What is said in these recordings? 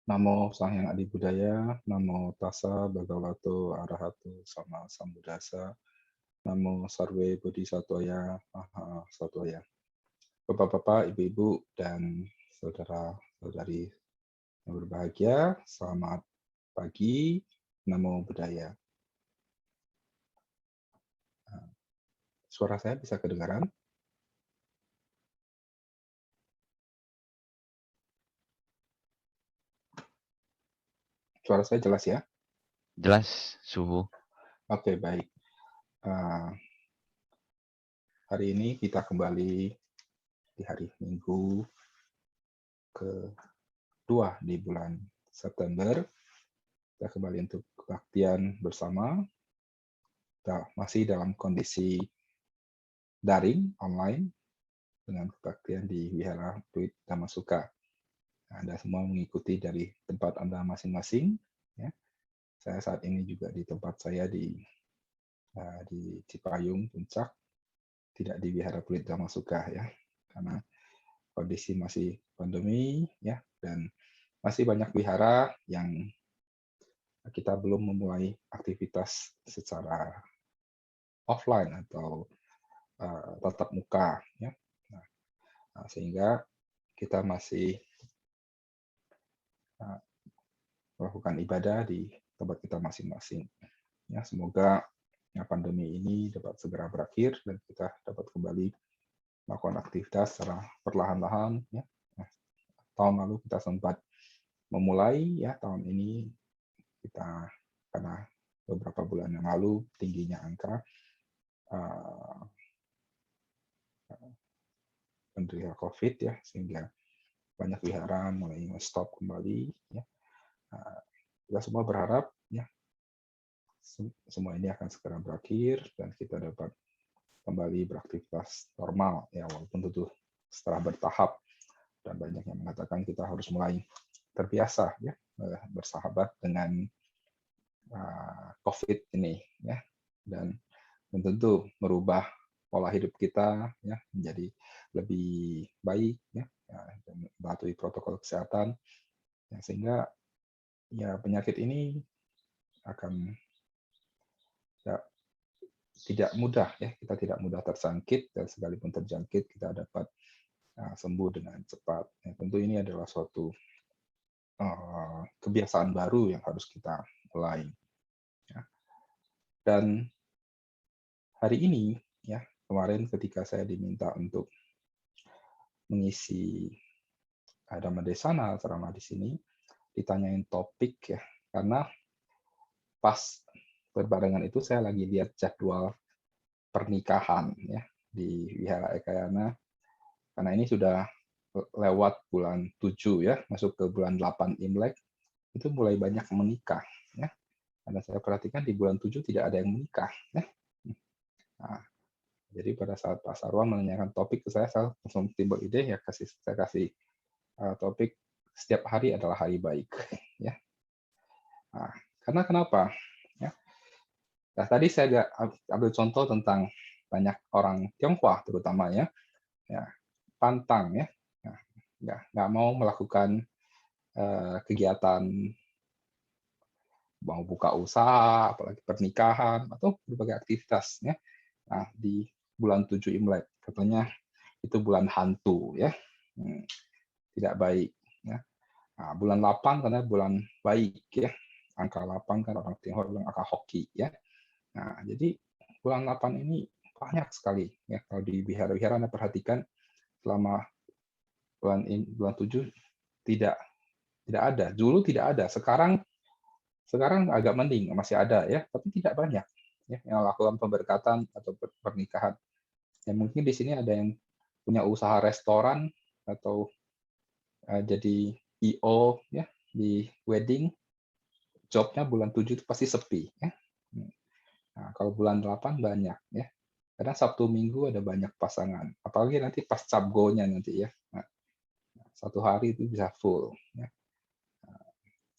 Namo Sang Hyang Adi Budaya, Namo Tassa Bhagavato Arahato Sama Sambuddhassa, Namo Sarve Bodhisattva Maha Satwaya. Bapak-bapak, ibu-ibu, dan saudara-saudari yang berbahagia, selamat pagi, Namo Buddhaya. Suara saya bisa kedengaran? Suara saya jelas ya? Jelas, Suhu. Oke, baik. Hari ini kita kembali di hari Minggu kedua di bulan September. Kita kembali untuk kebaktian bersama. Kita masih dalam kondisi daring, online, dengan kebaktian di Wihara Pluit Dhammasukha. Anda semua mengikuti dari tempat Anda masing-masing. Ya. Saya saat ini juga di tempat saya di Cipayung, Puncak, tidak di Wihara Pluit Dhammasukha ya, karena kondisi masih pandemi ya, dan masih banyak wihara yang kita belum memulai aktivitas secara offline atau tatap muka ya. Nah, sehingga kita masih melakukan ibadah di tempat kita masing-masing. Ya, semoga pandemi ini dapat segera berakhir dan kita dapat kembali melakukan aktivitas secara perlahan-lahan. Ya. Nah, tahun lalu kita sempat memulai, ya tahun ini kita karena beberapa bulan yang lalu tingginya angka penderita COVID ya, sehingga banyak wihara mulai stop kembali. Ya. Kita semua berharap ya semua ini akan segera berakhir dan kita dapat kembali beraktivitas normal ya, walaupun tentu setelah bertahap, dan banyak yang mengatakan kita harus mulai terbiasa ya bersahabat dengan COVID ini ya, dan tentu merubah pola hidup kita ya menjadi lebih baik ya, dan mematuhi protokol kesehatan ya, sehingga ya penyakit ini akan ya, tidak mudah ya, kita tidak mudah terjangkit, dan sekalipun terjangkit kita dapat sembuh dengan cepat. Ya, tentu ini adalah suatu kebiasaan baru yang harus kita mulai. Ya. Dan hari ini ya, kemarin ketika saya diminta untuk mengisi Dhammadesana ceramah di sini, ditanyain topik ya, karena pas berbarengan itu saya lagi lihat jadwal pernikahan ya di Wihara Ekayana, karena ini sudah lewat bulan 7 ya, masuk ke bulan 8 Imlek, itu mulai banyak menikah ya. Karena saya perhatikan di bulan 7 tidak ada yang menikah ya. Nah, jadi pada saat Pak Sarwan menanyakan topik ke saya langsung timbul ide ya, saya kasih topik setiap hari adalah hari baik ya. Nah, karena kenapa ya? Nah, tadi saya ambil contoh tentang banyak orang Tionghoa terutama ya, pantang ya, nggak mau melakukan kegiatan mau buka usaha, apalagi pernikahan atau berbagai aktivitas ya. Nah, di bulan 7 Imlek katanya itu bulan hantu ya, tidak baik ya. Nah, bulan 8 karena bulan baik ya, angka 8 kan orang Tionghoa bilang angka hoki ya. Nah, jadi bulan 8 ini banyak sekali ya, kalau di wihara-wihara Anda perhatikan selama bulan 7 tidak ada. Dulu tidak ada, sekarang agak mending, masih ada ya, tapi tidak banyak ya yang melakukan pemberkatan atau pernikahan. Ya mungkin di sini ada yang punya usaha restoran atau jadi IO ya di wedding, jobnya bulan 7 itu pasti sepi ya. Nah, kalau bulan 8 banyak ya. Kadang Sabtu Minggu ada banyak pasangan, apalagi nanti pas Sabgonya nanti ya. Nah, satu hari itu bisa full ya.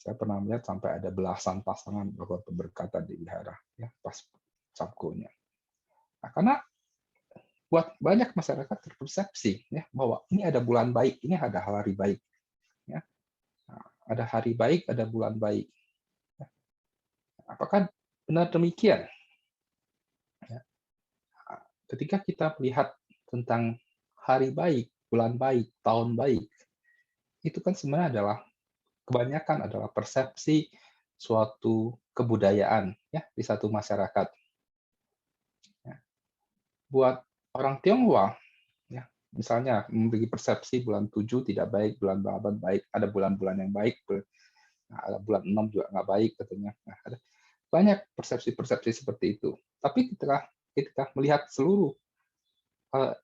Saya pernah melihat sampai ada belasan pasangan melakukan pemberkatan di wihara ya pas Sabgonya. Nah, karena buat banyak masyarakat terpersepsi ya bahwa ini ada bulan baik, ini ada hari baik ya. Nah, ada hari baik, ada bulan baik. Apakah benar demikian? Ya. Ketika kita melihat tentang hari baik, bulan baik, tahun baik, itu kan sebenarnya adalah kebanyakan adalah persepsi suatu kebudayaan ya di satu masyarakat. Ya. Buat orang Tionghoa, ya, misalnya memiliki persepsi bulan 7 tidak baik, bulan 8 baik, ada bulan-bulan yang baik, ada bulan 6 juga nggak baik katanya. Nah, ada banyak persepsi-persepsi seperti itu. Tapi ketika ketika melihat seluruh uh,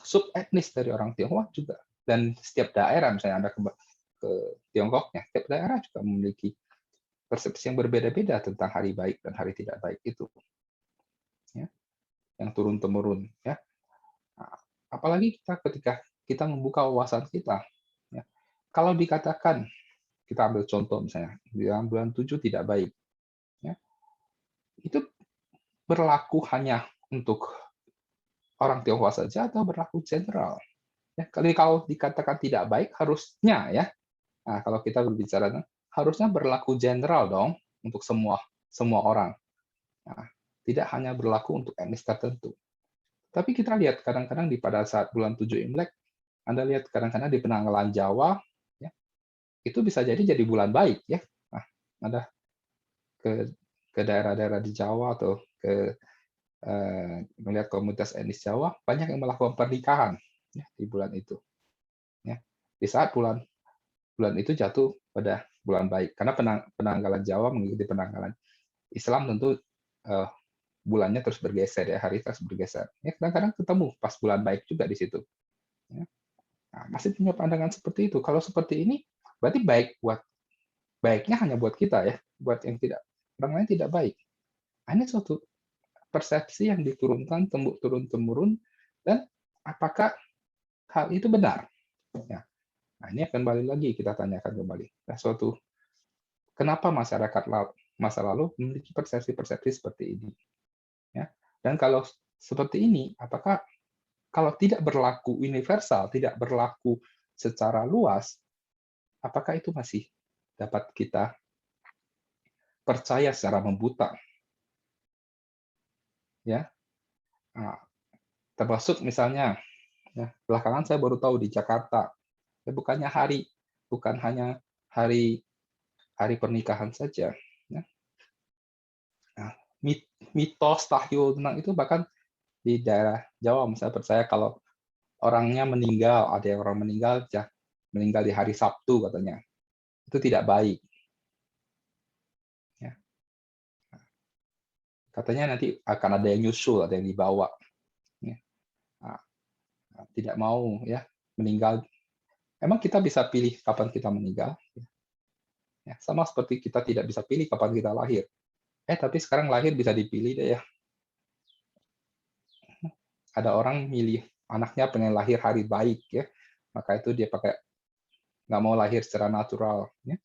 sub etnis dari orang Tionghoa juga, dan setiap daerah, misalnya Anda ke Tiongkoknya, setiap daerah juga memiliki persepsi yang berbeda-beda tentang hari baik dan hari tidak baik itu, ya, yang turun temurun, ya. Nah, apalagi ketika kita membuka wawasan kita, ya. Kalau dikatakan, kita ambil contoh misalnya di dalam bulan 7 tidak baik, ya, itu berlaku hanya untuk orang Tionghoa saja atau berlaku general? Ya, kalau dikatakan tidak baik harusnya ya. Nah, kalau kita berbicara harusnya berlaku general dong untuk semua semua orang. Nah, tidak hanya berlaku untuk etnis tertentu. Tapi kita lihat kadang-kadang pada saat bulan 7 Imlek, Anda lihat kadang-kadang di penanggalan Jawa, ya, itu bisa jadi bulan baik ya. Nah, Anda ke daerah-daerah di Jawa atau ke melihat komunitas etnis Jawa, banyak yang melakukan pernikahan ya, di bulan itu. Ya. Di saat bulan bulan itu jatuh pada bulan baik, karena penanggalan Jawa mengikuti penanggalan Islam, tentu bulannya terus bergeser ya, hari terus bergeser. Ya, kadang-kadang ketemu pas bulan baik juga di situ. Ya. Nah, masih punya pandangan seperti itu. Kalau seperti ini, berarti baiknya hanya buat kita ya, buat yang tidak, orang lain tidak baik. Nah, ini suatu persepsi yang diturunkan turun temurun, dan apakah hal itu benar? Ya. Nah, ini akan kembali lagi kita tanyakan kembali. Nah, kenapa masyarakat masa lalu memiliki persepsi-persepsi seperti ini? Ya. Dan kalau seperti ini, apakah kalau tidak berlaku universal, tidak berlaku secara luas, apakah itu masih dapat kita percaya secara membuta? Ya, nah, termasuk misalnya, ya, belakangan saya baru tahu di Jakarta, ya, bukan hanya hari hari pernikahan saja. Ya. Nah, mitos tahyul tentang itu bahkan di daerah Jawa, misalnya percaya kalau orangnya meninggal, ada yang orang meninggal meninggal di hari Sabtu katanya, itu tidak baik. Ya. Katanya nanti akan ada yang nyusul, ada yang dibawa. Ya. Nah, tidak mau ya meninggal. Emang kita bisa pilih kapan kita meninggal? Ya, sama seperti kita tidak bisa pilih kapan kita lahir. Tapi sekarang lahir bisa dipilih deh ya. Ada orang milih anaknya pengen lahir hari baik ya, maka itu dia pakai nggak mau lahir secara natural ya,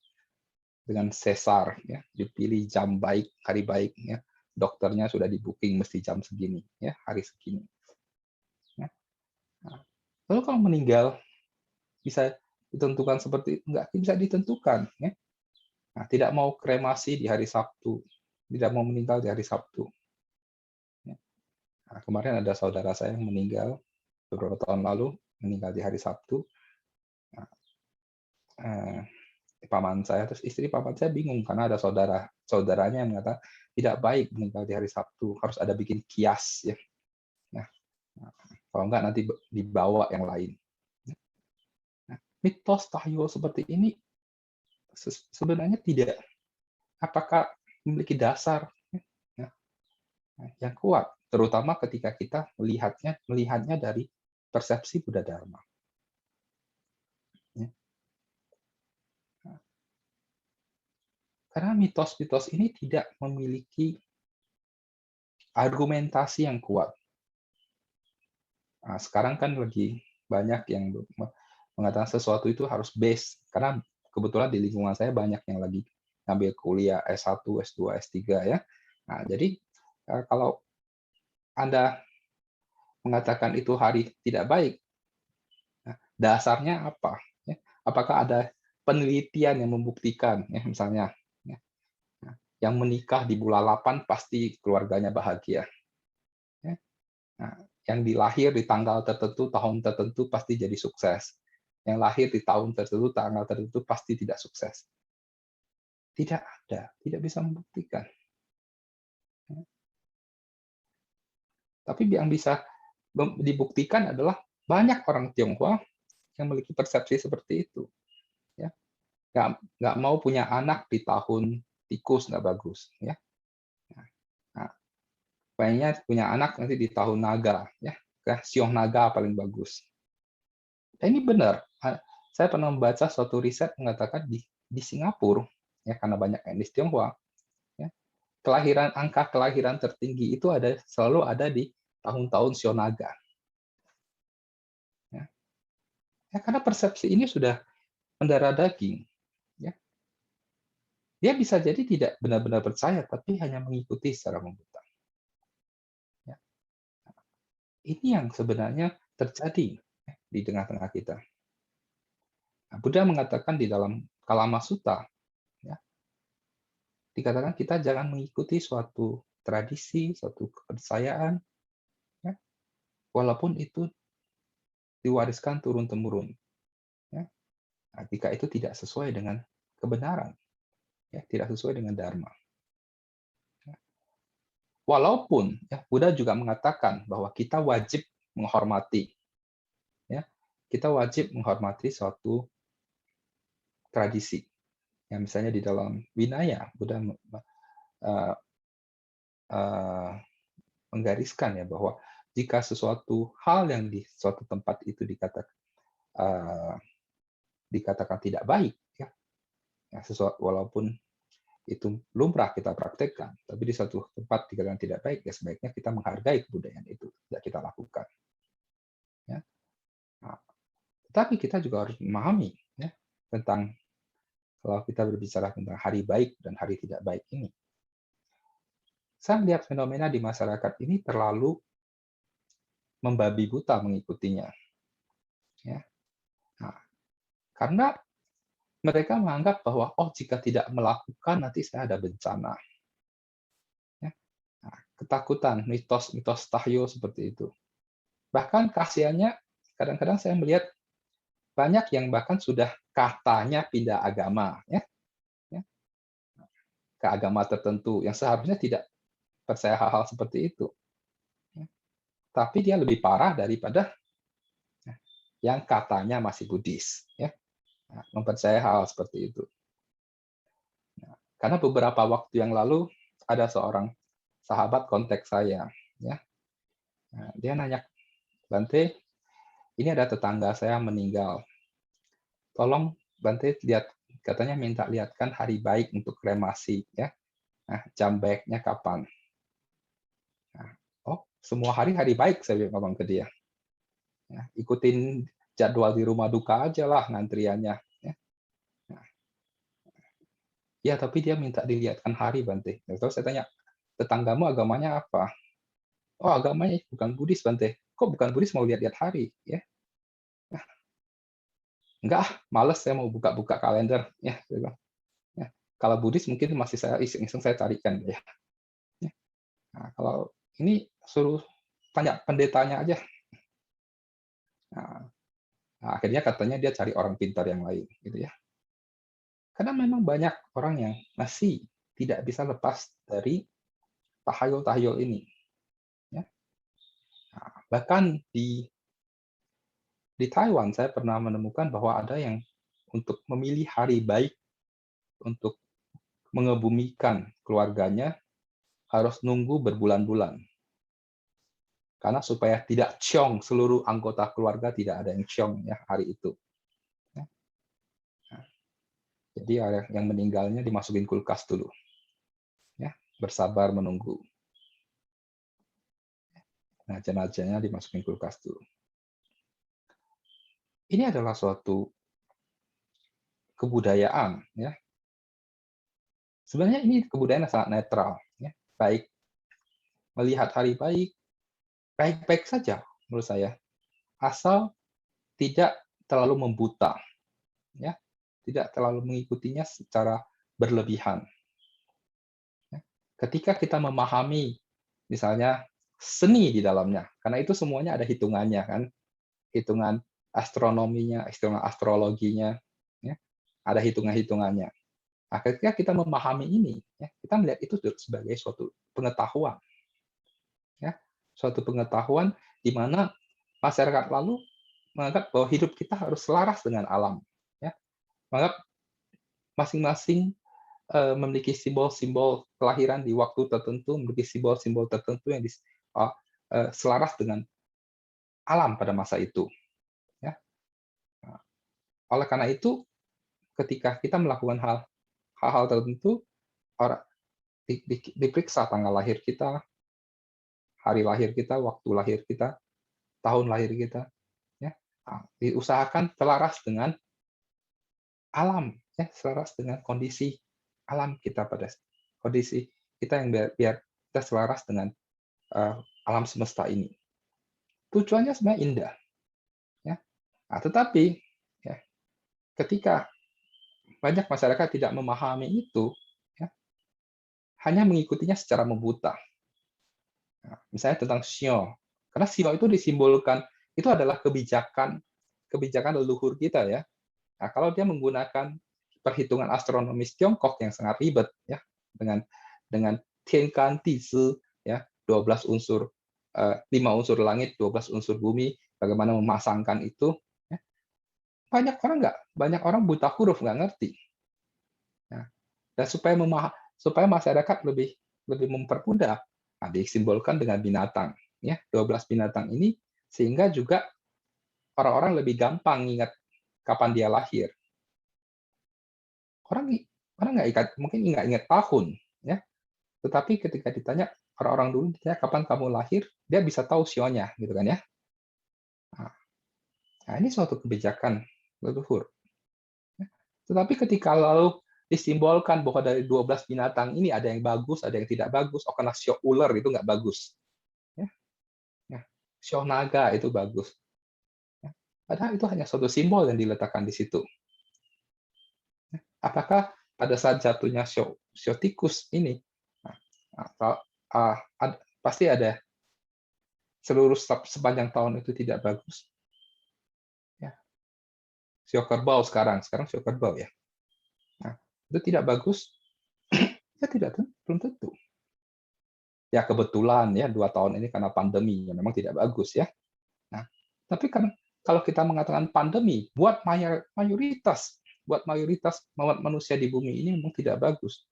dengan sesar ya, dipilih jam baik, hari baik ya, dokternya sudah di booking mesti jam segini ya, hari segini ya. Nah, lalu kalau meninggal bisa ditentukan seperti nggak bisa ditentukan ya. Nah, tidak mau kremasi di hari Sabtu, tidak mau meninggal di hari Sabtu ya. Nah, kemarin ada saudara saya yang meninggal beberapa tahun lalu, meninggal di hari Sabtu. Nah, paman saya, terus istri paman saya bingung karena ada saudaranya yang mengatakan tidak baik meninggal di hari Sabtu, harus ada bikin kias ya. Nah, kalau enggak nanti dibawa yang lain. Nah, mitos tahyul seperti ini sebenarnya tidak, apakah memiliki dasar ya, yang kuat, terutama ketika kita melihatnya dari persepsi Buddha Dharma. Ya. Karena mitos-mitos ini tidak memiliki argumentasi yang kuat. Nah, sekarang kan lagi banyak yang mengatakan sesuatu itu harus base, karena kebetulan di lingkungan saya banyak yang lagi ngambil kuliah S1, S2, S3 ya. Nah, jadi kalau Anda mengatakan itu hari tidak baik, nah, dasarnya apa? Ya, apakah ada penelitian yang membuktikan, ya misalnya, ya, nah, yang menikah di bulan 8 pasti keluarganya bahagia. Ya. Nah, yang dilahir di tanggal tertentu, tahun tertentu pasti jadi sukses. Yang lahir di tahun tertentu, tanggal tertentu pasti tidak sukses. Tidak ada, tidak bisa membuktikan. Ya. Tapi yang bisa dibuktikan adalah banyak orang Tionghoa yang memiliki persepsi seperti itu. Ya. Nggak mau punya anak di tahun tikus, nggak bagus. Ya. Nah, pengennya punya anak nanti di tahun naga. Ya. Siong naga paling bagus. Dan ini benar. Saya pernah membaca suatu riset mengatakan di Singapura, ya karena banyak etnis Tionghoa, ya, angka kelahiran tertinggi itu selalu ada di tahun-tahun Siong naga. Ya. Ya, karena persepsi ini sudah mendarah daging. Ya. Dia bisa jadi tidak benar-benar percaya, tapi hanya mengikuti secara membuta. Ya. Ini yang sebenarnya terjadi di tengah-tengah kita. Nah, Buddha mengatakan di dalam Kalama Sutta, ya, dikatakan kita jangan mengikuti suatu tradisi, suatu kepercayaan, ya, walaupun itu diwariskan turun-temurun. Ya. Nah, jika itu tidak sesuai dengan kebenaran, ya, tidak sesuai dengan dharma. Ya. Walaupun ya, Buddha juga mengatakan bahwa kita wajib menghormati, ya, kita wajib menghormati suatu tradisi. Ya, misalnya di dalam Vinaya, Buddha menggariskan ya bahwa jika sesuatu hal yang di suatu tempat itu dikatakan tidak baik, ya, walaupun itu lumrah kita praktekkan, tapi di suatu tempat dikatakan tidak baik, ya sebaiknya kita menghargai kebudayaan itu, tidak kita lakukan. Ya. Nah, tetapi kita juga harus memahami ya, tentang kalau kita berbicara tentang hari baik dan hari tidak baik ini. Saya melihat fenomena di masyarakat ini terlalu membabi buta mengikutinya. Ya. Nah, karena mereka menganggap bahwa jika tidak melakukan nanti saya ada bencana. Ya. Nah, ketakutan, mitos-mitos tahyul seperti itu. Bahkan kasihannya kadang-kadang saya melihat banyak yang bahkan sudah katanya pindah agama, ya, ke agama tertentu yang seharusnya tidak percaya hal-hal seperti itu. Ya. Tapi dia lebih parah daripada yang katanya masih Buddhis, ya. Nah, mempercayai hal seperti itu. Nah, karena beberapa waktu yang lalu ada seorang sahabat kontak saya, ya. Nah, dia nanya, Bante, ini ada tetangga saya meninggal. Tolong Bante lihat, katanya minta lihatkan hari baik untuk kremasi, ya. Nah, jam baiknya kapan? Nah, semua hari baik saya ngomong ke dia. Ya, ikutin jadwal di rumah duka aja lah ngantriannya. Ya. Nah, ya, tapi dia minta dilihatkan hari, Bante. Terus saya tanya, tetanggamu agamanya apa? Oh, agamanya bukan Buddhis, Bante. Kok bukan Buddhis mau lihat-lihat hari? Ya. Nah, enggak, males saya mau buka-buka kalender. Ya, ya. Kalau Buddhis mungkin masih saya iseng-iseng saya carikan. Ya. Ya. Nah, kalau ini suruh tanya pendetanya aja. Nah, akhirnya katanya dia cari orang pintar yang lain, gitu ya. Karena memang banyak orang yang masih tidak bisa lepas dari tahayul-tahayul ini. Ya. Nah, bahkan di Taiwan saya pernah menemukan bahwa ada yang untuk memilih hari baik untuk mengebumikan keluarganya harus nunggu berbulan-bulan. Karena supaya tidak ciong seluruh anggota keluarga, tidak ada yang ciong ya hari itu. Ya. Nah, jadi yang meninggalnya dimasukin kulkas dulu. Ya, bersabar menunggu. Nah, jenazahnya dimasukin kulkas dulu. Ini adalah suatu kebudayaan, ya. Sebenarnya ini kebudayaan yang sangat netral, ya. Baik melihat hari baik, baik-baik saja menurut saya, asal tidak terlalu membuta, ya. tidak terlalu mengikutinya secara berlebihan. Ya. Ketika kita memahami misalnya seni di dalamnya, karena itu semuanya ada hitungannya kan, hitungan astronominya, hitungan astrologinya, ya, ada hitungan-hitungannya. Nah, ketika kita memahami ini, ya, kita melihat itu sebagai suatu pengetahuan, ya, suatu pengetahuan di mana masyarakat lalu menganggap bahwa hidup kita harus selaras dengan alam, ya, menganggap masing-masing memiliki simbol-simbol kelahiran di waktu tertentu, memiliki simbol-simbol tertentu yang selaras dengan alam pada masa itu. Ya. Nah, oleh karena itu, ketika kita melakukan hal-hal tertentu, orang diperiksa tanggal lahir kita, hari lahir kita, waktu lahir kita, tahun lahir kita, ya. Nah, diusahakan selaras dengan alam, ya, selaras dengan kondisi alam kita pada kondisi kita yang biar kita selaras dengan alam semesta ini. Tujuannya sebenarnya indah, ya. Nah, tetapi ya, ketika banyak masyarakat tidak memahami itu, ya, hanya mengikutinya secara membuta. Nah, misalnya tentang shio, karena shio itu disimbolkan itu adalah kebijakan leluhur kita ya. Nah, kalau dia menggunakan perhitungan astronomis Tiongkok yang sangat ribet ya, dengan Tiankan Tizi ya, 12 unsur 5 unsur langit, 12 unsur bumi, bagaimana memasangkan itu ya. Banyak orang buta huruf nggak ngerti. Nah, dan supaya masyarakat lebih lebih mempermudah, nah, disimbolkan dengan binatang ya, 12 binatang ini sehingga juga orang-orang lebih gampang ingat kapan dia lahir. Orang orang mungkin nggak ingat tahun, ya. Tetapi ketika ditanya orang-orang dulu ditanya kapan kamu lahir, dia bisa tahu sionya, gitu kan ya. Nah, ini suatu kebijakan leluhur. Ya. Tetapi ketika lalu disimbolkan bahwa dari 12 binatang ini ada yang bagus, ada yang tidak bagus. Oh, karena sio ular itu nggak bagus. Ya. Ya. Sio naga itu bagus. Ya. Padahal itu hanya suatu simbol yang diletakkan di situ. Apakah pada saat jatuhnya sio tikus ini, pasti ada sepanjang tahun itu tidak bagus. Ya. Sio kerbau sekarang sio kerbau ya. Nah, itu tidak bagus, ya belum tentu. Ya kebetulan ya 2 tahun ini karena pandemi ya memang tidak bagus ya. Nah, tapi kan kalau kita mengatakan pandemi buat mayoritas manusia di bumi ini memang tidak bagus.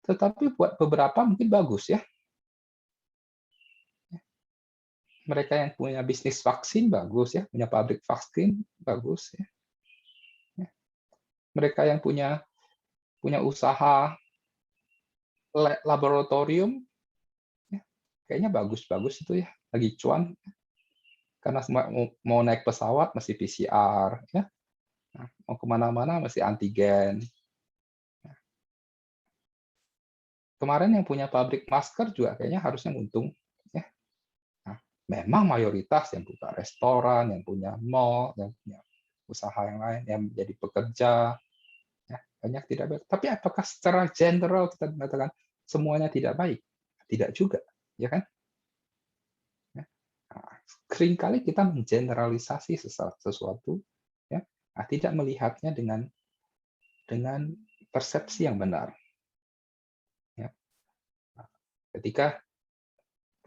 Tetapi buat beberapa mungkin bagus ya. Mereka yang punya bisnis vaksin bagus ya, punya pabrik vaksin bagus ya. Mereka yang punya usaha laboratorium ya, kayaknya bagus-bagus itu ya, lagi cuan. Karena semua mau naik pesawat masih PCR ya. Nah, mau kemana-mana masih antigen. Kemarin yang punya pabrik masker juga kayaknya harusnya untung. Ya. Nah, memang mayoritas yang buka restoran, yang punya mall, yang punya usaha yang lain, yang menjadi pekerja, ya, banyak tidak baik. Tapi apakah secara general kita mengatakan semuanya tidak baik? Tidak juga, ya kan? Ya. Nah, seringkali kita mengeneralisasi sesuatu, ya, nah, tidak melihatnya dengan persepsi yang benar. Ya. Nah, ketika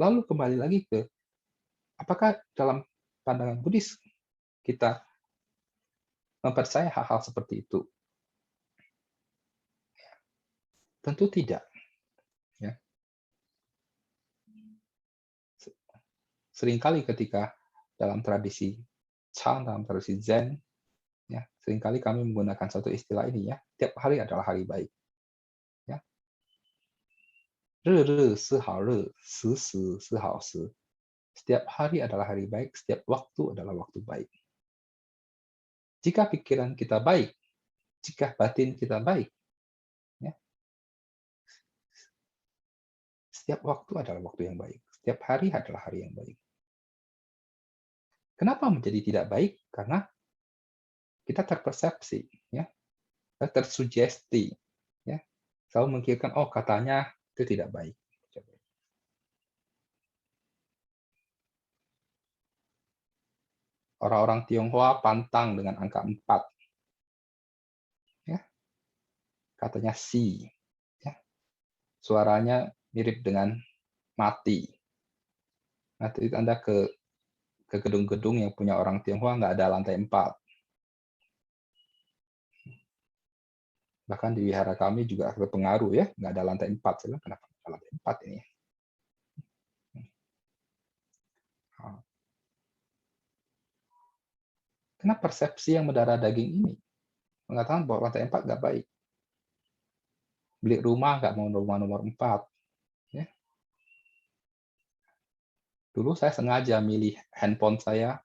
lalu kembali lagi ke apakah dalam pandangan Buddhis kita mempercayai hal-hal seperti itu? Tentu tidak. Ya. Seringkali ketika dalam tradisi Chan, dalam tradisi Zen, ya, seringkali kami menggunakan satu istilah ini ya, tiap hari adalah hari baik. Ya. Setiap hari adalah hari baik, setiap waktu adalah waktu baik. Jika pikiran kita baik, jika batin kita baik, ya, setiap waktu adalah waktu yang baik. Setiap hari adalah hari yang baik. Kenapa menjadi tidak baik? Karena kita terpersepsi, ya. tersugesti, ya. Selalu memikirkan, oh katanya itu tidak baik. Orang-orang Tionghoa pantang dengan angka 4, ya. Katanya si, ya. Suaranya mirip dengan mati. Nanti Anda ke gedung-gedung yang punya orang Tionghoa nggak ada lantai 4. Bahkan di wihara kami juga berpengaruh ya, nggak ada lantai 4. Saya bilang, kenapa nggak ada lantai 4 ini? Karena persepsi yang mendarah daging ini mengatakan bahwa lantai 4 nggak baik. Beli rumah nggak mau rumah nomor 4. Ya. Dulu saya sengaja milih handphone saya,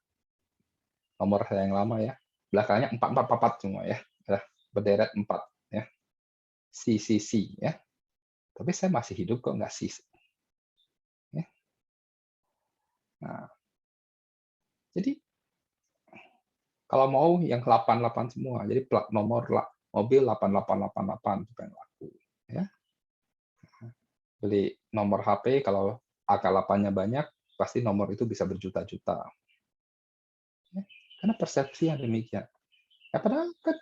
nomor saya yang lama ya, belakangnya 4444 semua ya, berderet 4 ya, CCC ya. Tapi saya masih hidup kok nggak sih. Ya. Nah, jadi kalau mau yang 88 semua, jadi plat nomor mobil 8888 supaya laku. Ya. Beli nomor HP kalau angka 8-nya banyak, pasti nomor itu bisa berjuta-juta. Ya. Karena persepsi yang demikian. Ya, padahal kan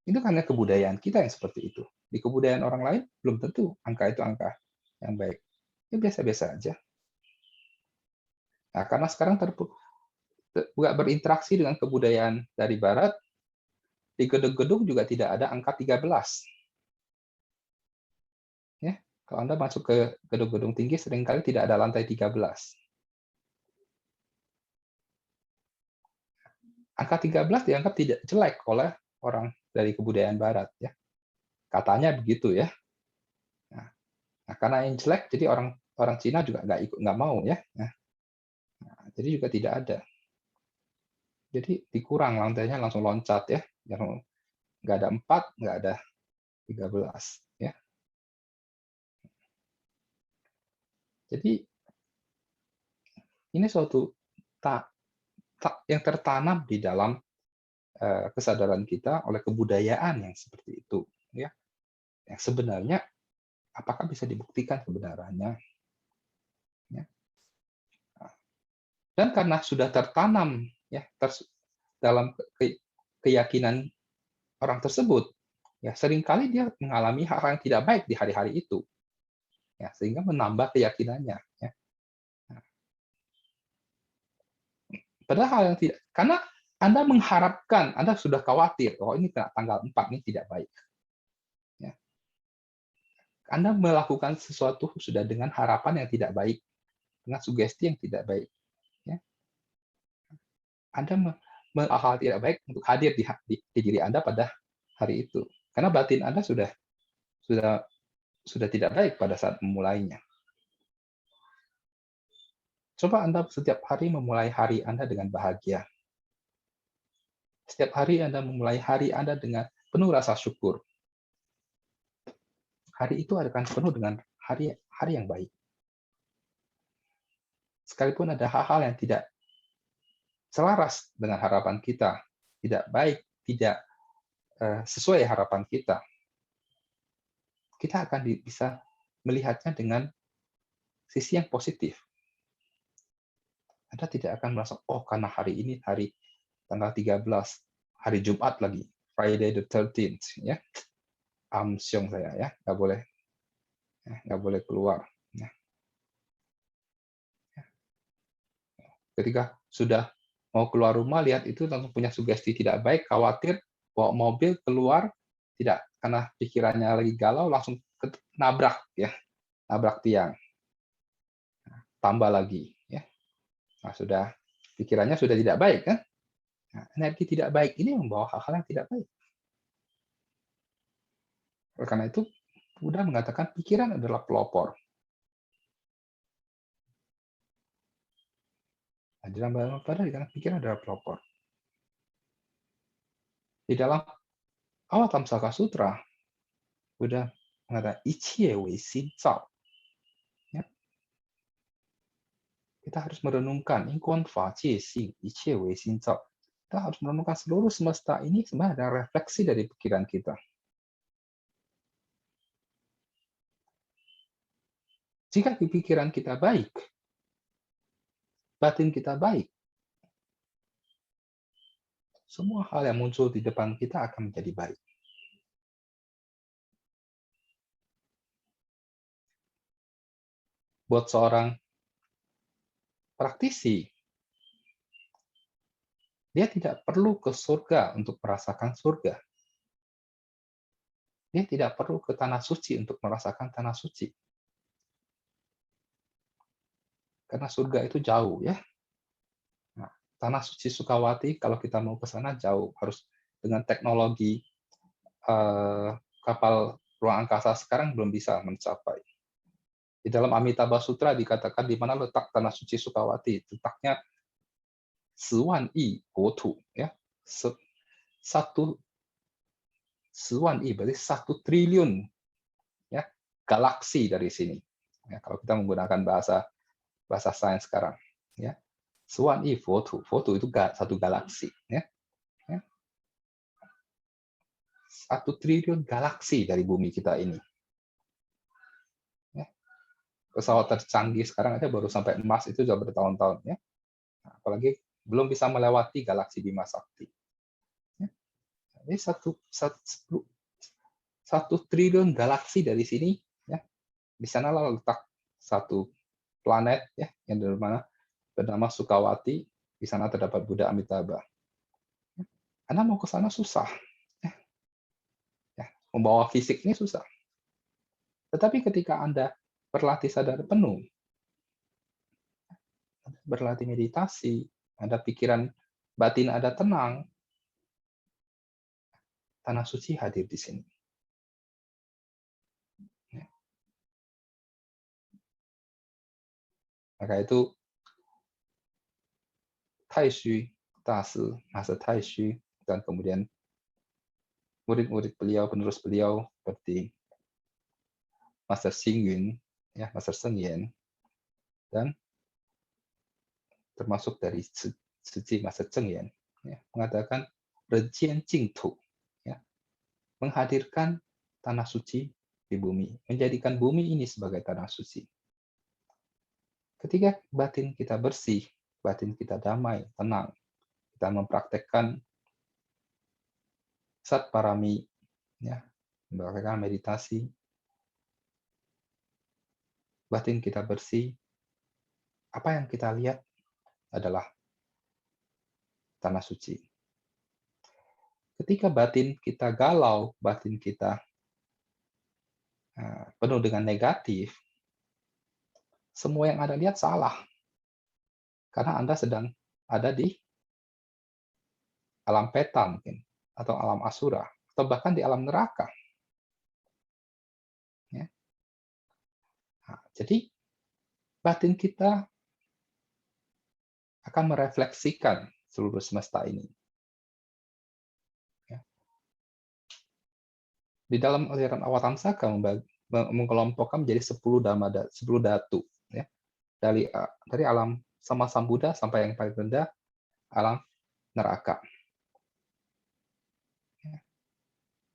itu karena kebudayaan kita yang seperti itu. Di kebudayaan orang lain belum tentu angka itu angka yang baik. Ya biasa-biasa aja. Nah, karena sekarang nggak berinteraksi dengan kebudayaan dari Barat, di gedung-gedung juga tidak ada angka 13. Ya, kalau Anda masuk ke gedung-gedung tinggi, seringkali tidak ada lantai 13. Angka 13 dianggap tidak jelek oleh orang dari kebudayaan Barat. Ya. Katanya begitu ya. Nah, karena yang jelek, jadi orang Cina juga nggak mau ya. Nah, jadi juga tidak ada. Jadi dikurang lantainya langsung loncat ya. Yang nggak ada 4, nggak ada 13. Ya. Jadi ini suatu yang tertanam di dalam kesadaran kita oleh kebudayaan yang seperti itu. Ya. Yang sebenarnya apakah bisa dibuktikan kebenarannya? Ya. Dan karena sudah tertanam ya dalam keyakinan orang tersebut, ya seringkali dia mengalami hal-hal yang tidak baik di hari-hari itu, ya sehingga menambah keyakinannya. Ya. Padahal hal yang tidak, karena Anda mengharapkan, Anda sudah khawatir, oh ini tanggal 4 ini tidak baik. Ya. Anda melakukan sesuatu sudah dengan harapan yang tidak baik, dengan sugesti yang tidak baik. Ya. Anda hal tidak baik untuk hadir di diri Anda pada hari itu. Karena batin Anda sudah tidak baik pada saat memulainya. Coba Anda setiap hari memulai hari Anda dengan bahagia. Setiap hari Anda memulai hari Anda dengan penuh rasa syukur. Hari itu akan penuh dengan hari yang baik. Sekalipun ada hal-hal yang tidak selaras dengan harapan kita, tidak baik, tidak sesuai harapan kita, kita akan bisa melihatnya dengan sisi yang positif. Anda tidak akan merasa, oh karena hari ini hari tanggal 13, hari Jumat lagi, Friday the 13th, ya. Amsyong saya ya, nggak boleh keluar. Ya. Ketika sudah mau keluar rumah, lihat itu langsung punya sugesti tidak baik, khawatir, bawa mobil keluar, tidak karena pikirannya lagi galau, langsung nabrak ya, nabrak tiang. Tambah lagi ya. Nah, pikirannya sudah tidak baik kan? Nah, energi tidak baik ini membawa hal-hal yang tidak baik. Oleh karena itu, Buddha mengatakan pikiran adalah pelopor. Nah, di dalam Bhagavad dikatakan pikiran adalah pelopor. Di dalam Avatamsaka Sutra, Buddha mengatakan ichie wei xin zao. Ya. Kita harus merenungkan ingkuan fa jie xing ichie wei xin zao. Kita harus merenungkan seluruh semesta ini sebenarnya adalah refleksi dari pikiran kita. Jika di pikiran kita baik, batin kita baik, semua hal yang muncul di depan kita akan menjadi baik. Buat seorang praktisi, dia tidak perlu ke surga untuk merasakan surga. Dia tidak perlu ke tanah suci untuk merasakan tanah suci. Karena surga itu jauh, ya. Nah, tanah suci Sukawati, kalau kita mau ke sana jauh, harus dengan teknologi kapal ruang angkasa sekarang belum bisa mencapai. Di dalam Amitabha Sutra dikatakan di mana letak tanah suci Sukawati, letaknya 10,000亿国土, ya. 10,000,000 berarti 1 triliun, ya, galaksi dari sini. Ya, kalau kita menggunakan bahasa sains sekarang, ya. 10,000,000 foto, foto itu satu galaksi, ya. 1 triliun galaksi dari bumi kita ini. Ya. Pesawat tercanggih sekarang aja baru sampai Mars itu sudah bertahun-tahun, ya. Nah, apalagi belum bisa melewati galaksi Bima Sakti. Ya. Jadi 1 triliun galaksi dari sini, ya. Di sanalah letak satu planet, ya, yang bernama Sukawati. Di sana terdapat Buddha Amitabha. Anda mau ke sana susah. Ya, membawa fisik ini susah. Tetapi ketika Anda berlatih sadar penuh, berlatih meditasi, ada pikiran batin Anda tenang, tanah suci hadir di sini. Ya. Maka itu Taishu Dashi, Master Taishu, dan kemudian murid-murid beliau, penerus beliau seperti Master Xing Yun, ya, Master Sheng Yen, dan termasuk dari Tzu Master Cheng Yen, ya, mengatakan Rejian Jingtu, ya, menghadirkan tanah suci di bumi, menjadikan bumi ini sebagai tanah suci. Ketika batin kita bersih, batin kita damai, tenang, kita mempraktekkan sat parami, ya, mempraktekkan meditasi, batin kita bersih, apa yang kita lihat adalah tanah suci. Ketika batin kita galau, batin kita penuh dengan negatif, semua yang Anda lihat salah. Karena Anda sedang ada di alam peta mungkin, atau alam asura, atau bahkan di alam neraka. Ya. Nah, jadi batin kita akan merefleksikan seluruh semesta ini. Ya. Di dalam aliran Awatamsaka mengelompokkan menjadi 10 dhatu. Ya. Dari alam sama Sambuddha sampai yang paling rendah, alam neraka.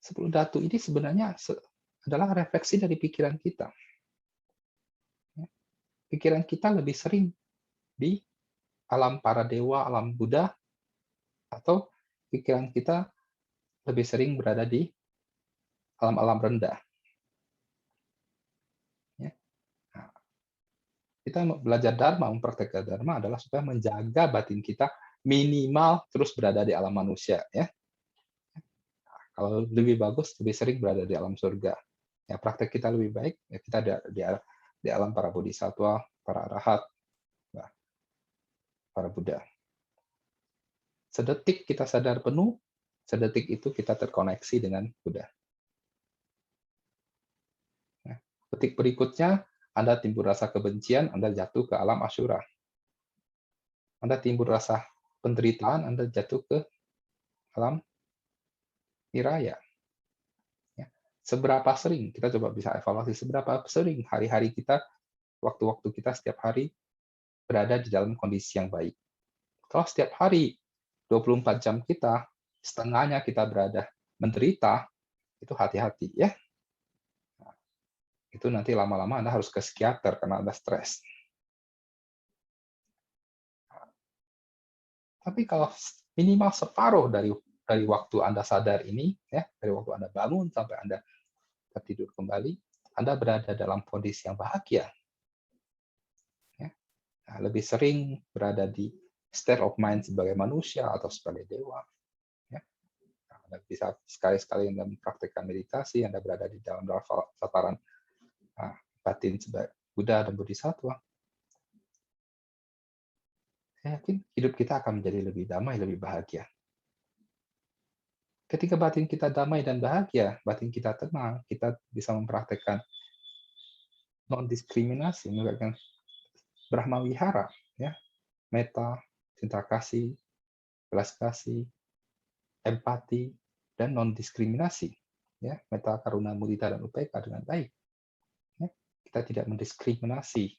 10 dhatu ini sebenarnya adalah refleksi dari pikiran kita. Pikiran kita lebih sering di alam para dewa, alam Buddha, atau pikiran kita lebih sering berada di alam-alam rendah. Nah, kita belajar Dharma, mempraktekkan Dharma adalah supaya menjaga batin kita minimal terus berada di alam manusia. Ya. Kalau lebih bagus, lebih sering berada di alam surga. Ya, praktek kita lebih baik, ya kita di alam para bodhisatwa, para arahat, para Buddha. Sedetik kita sadar penuh, sedetik itu kita terkoneksi dengan Buddha. Nah, detik berikutnya, Anda timbul rasa kebencian, Anda jatuh ke alam Asyura. Anda timbul rasa penderitaan, Anda jatuh ke alam Niraya. Ya. Seberapa sering, kita coba bisa evaluasi, seberapa sering hari-hari kita, waktu-waktu kita setiap hari berada di dalam kondisi yang baik. Kalau setiap hari 24 jam kita, setengahnya kita berada menderita, itu hati-hati ya. Itu nanti lama-lama Anda harus ke psikiater karena Anda stres. Tapi kalau minimal separuh dari waktu Anda sadar ini, ya, dari waktu Anda bangun sampai Anda tertidur kembali, Anda berada dalam kondisi yang bahagia. Ya. Nah, lebih sering berada di state of mind sebagai manusia atau sebagai dewa. Ya. Nah, Anda bisa sekali-sekali Anda mempraktikkan meditasi, Anda berada di dalam tataran batin sebagai Buddha dan Bodhisattva. Saya yakin hidup kita akan menjadi lebih damai, lebih bahagia. Ketika batin kita damai dan bahagia, batin kita tenang, kita bisa mempraktekkan non-diskriminasi, mempraktekkan Brahma Wihara, ya, metta, cinta kasih, belas kasih, empati, dan non-diskriminasi, ya, metta, karuna, mudita, dan upeka dengan baik. Ya, kita tidak mendiskriminasi.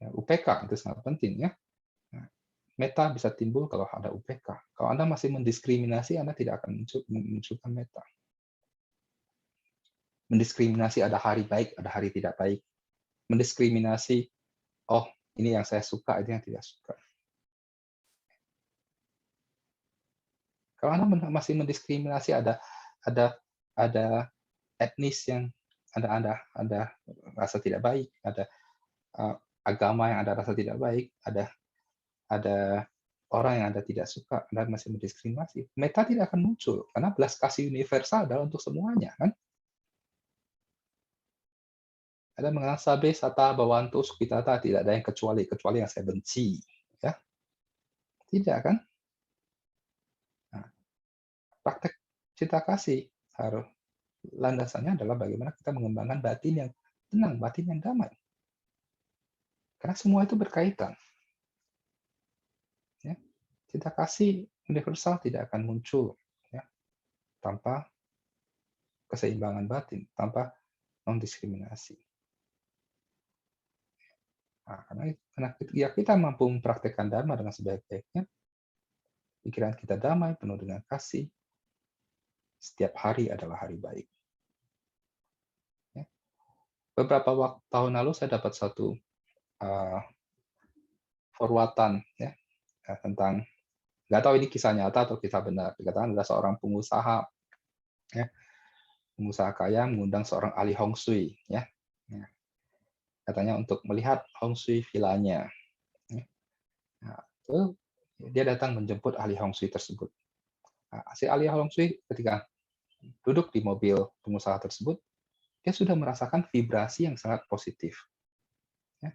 Ya, upeka itu sangat penting, ya. Metta bisa timbul kalau ada UPK. Kalau Anda masih mendiskriminasi, Anda tidak akan memunculkan metta. Mendiskriminasi ada hari baik, ada hari tidak baik. Mendiskriminasi, oh ini yang saya suka, ini yang tidak suka. Kalau Anda masih mendiskriminasi, ada etnis yang Anda rasa tidak baik, ada agama yang Anda rasa tidak baik, ada orang yang Anda tidak suka, Anda masih mendiskriminasi. Metta tidak akan muncul, karena belas kasih universal adalah untuk semuanya, kan? Ada mengenal sabe, sata, bawantu, sukitata, tidak ada yang kecuali yang saya benci, ya. Tidak kan? Nah, praktek cinta kasih harus landasannya adalah bagaimana kita mengembangkan batin yang tenang, batin yang damai. Karena semua itu berkaitan. Ya. Cinta kasih universal tidak akan muncul, ya, tanpa keseimbangan batin, tanpa non-diskriminasi. Nah, karena kita mampu mempraktekkan Dharma dengan sebaik-baiknya, pikiran kita damai, penuh dengan kasih, setiap hari adalah hari baik. Ya. Beberapa tahun lalu saya dapat satu forwatan, ya, tentang, nggak tahu ini kisah nyata atau kisah benar. Dikatakan ada seorang pengusaha, ya, pengusaha kaya mengundang seorang ahli Hong Shui, ya, katanya untuk melihat Hong Shui vilanya. Ya. Nah, itu dia datang menjemput ahli Hong Shui tersebut. Nah, si ahli Hong Shui ketika duduk di mobil pengusaha tersebut, dia sudah merasakan vibrasi yang sangat positif. Ya.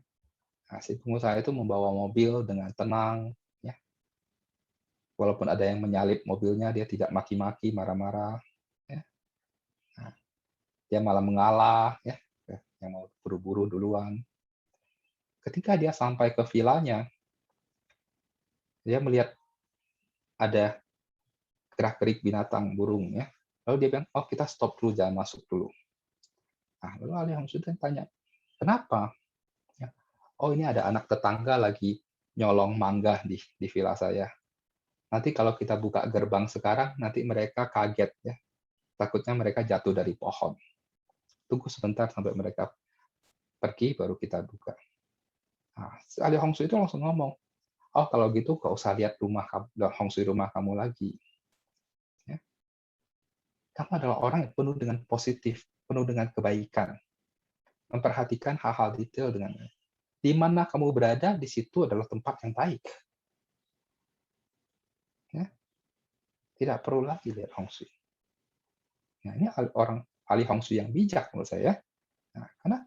Nah, si pengusaha itu membawa mobil dengan tenang, ya. Walaupun ada yang menyalip mobilnya, dia tidak maki-maki, marah-marah. Ya. Nah, dia malah mengalah, ya, yang mau buru-buru duluan. Ketika dia sampai ke vilanya, dia melihat ada gerak-gerik binatang, burung, ya. Lalu dia bilang, oh kita stop dulu, jangan masuk dulu. Nah, lalu ahli Hong Shui tanya, kenapa? Ya. Oh ini ada anak tetangga lagi nyolong mangga di villa saya. Nanti kalau kita buka gerbang sekarang, nanti mereka kaget, ya. Takutnya mereka jatuh dari pohon. Tunggu sebentar sampai mereka pergi, baru kita buka. Nah, ahli Hong Shui itu langsung ngomong, oh kalau gitu gak usah lihat Hong Shui rumah kamu lagi. Ya. Kamu adalah orang yang penuh dengan positif, penuh dengan kebaikan. Memperhatikan hal-hal detail dengan di mana kamu berada, di situ adalah tempat yang baik. Ya. Tidak perlu lagi lihat Hong Shui. Nah, ini orang ahli Hong Shui yang bijak menurut saya. Nah, karena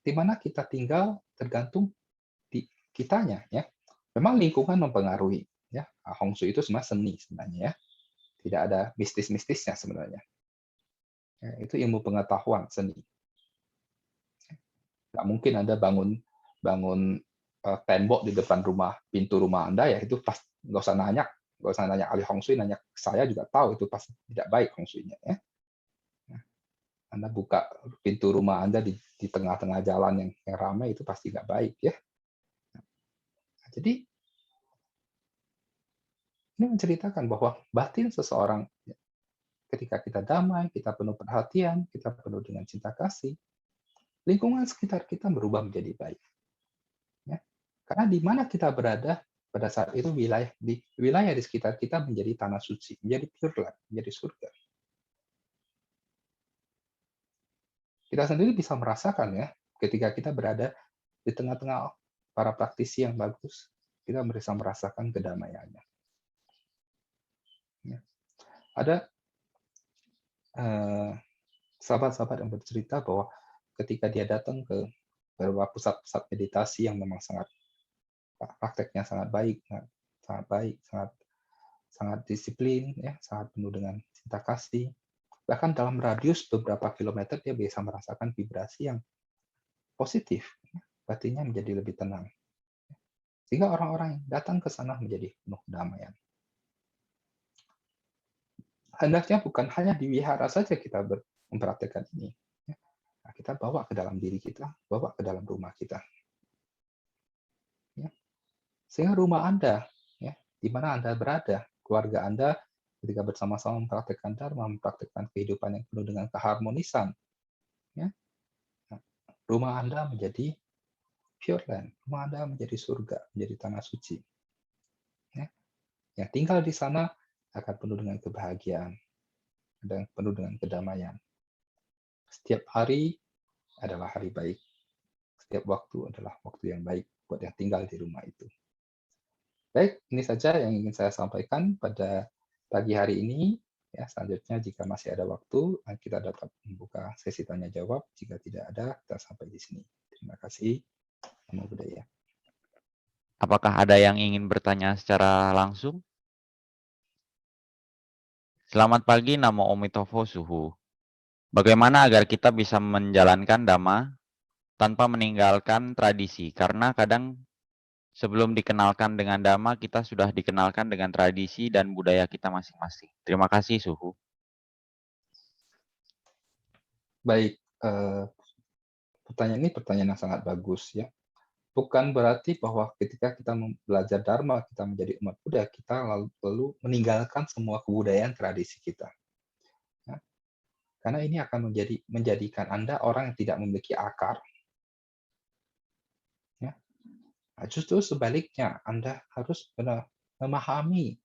di mana kita tinggal tergantung di kitanya, ya. Memang lingkungan mempengaruhi, ya. Hong Shui itu sebenarnya seni sebenarnya, ya. Tidak ada mistis-mistisnya sebenarnya. Ya, itu ilmu pengetahuan seni. Nggak mungkin Anda bangun tembok di depan pintu rumah Anda, ya itu pas nggak usah nanya ahli Hong Shui, nanya saya juga tahu itu pasti tidak baik Hong Shui-nya, ya. Anda buka pintu rumah Anda di tengah-tengah jalan yang ramai, itu pasti nggak baik, ya. Nah, jadi Ini menceritakan bahwa batin seseorang ketika kita damai, kita penuh perhatian, kita penuh dengan cinta kasih, lingkungan sekitar kita berubah menjadi baik. Ya. Karena di mana kita berada pada saat itu wilayah di sekitar kita menjadi tanah suci, menjadi pure land, menjadi surga. Kita sendiri bisa merasakan ya, ketika kita berada di tengah-tengah para praktisi yang bagus, kita bisa merasakan kedamaiannya. Ya. Ada sahabat-sahabat yang bercerita bahwa ketika dia datang ke beberapa pusat-pusat meditasi yang memang sangat prakteknya sangat baik, sangat sangat disiplin, ya, sangat penuh dengan cinta kasih. Bahkan dalam radius beberapa kilometer dia bisa merasakan vibrasi yang positif, batinnya menjadi lebih tenang. Sehingga orang-orang yang datang ke sana menjadi penuh kedamaian. Hendaknya bukan hanya di wihara saja kita mempraktekkan ini. Nah, kita bawa ke dalam diri kita, bawa ke dalam rumah kita. Ya. Sehingga rumah Anda, ya, di mana Anda berada, keluarga Anda ketika bersama-sama mempraktekkan dharma, mempraktekkan kehidupan yang penuh dengan keharmonisan, ya, rumah Anda menjadi pure land, rumah Anda menjadi surga, menjadi tanah suci. Ya. Yang tinggal di sana akan penuh dengan kebahagiaan dan penuh dengan kedamaian. Setiap hari adalah hari baik. Setiap waktu adalah waktu yang baik buat yang tinggal di rumah itu. Baik, ini saja yang ingin saya sampaikan pada pagi hari ini. Ya, selanjutnya jika masih ada waktu, kita dapat membuka sesi tanya jawab. Jika tidak ada, kita sampai di sini. Terima kasih. Namo Buddhaya. Apakah ada yang ingin bertanya secara langsung? Selamat pagi, Namo Omitovo Suhu. Bagaimana agar kita bisa menjalankan Dhamma tanpa meninggalkan tradisi? Karena kadang sebelum dikenalkan dengan Dhamma, kita sudah dikenalkan dengan tradisi dan budaya kita masing-masing. Terima kasih, Suhu. Baik, pertanyaan ini pertanyaan yang sangat bagus ya. Bukan berarti bahwa ketika kita belajar Dharma, kita menjadi umat Buddha, kita lalu meninggalkan semua kebudayaan tradisi kita. Ya. Karena ini akan menjadikan Anda orang yang tidak memiliki akar. Ya. Nah, justru sebaliknya, Anda harus benar memahami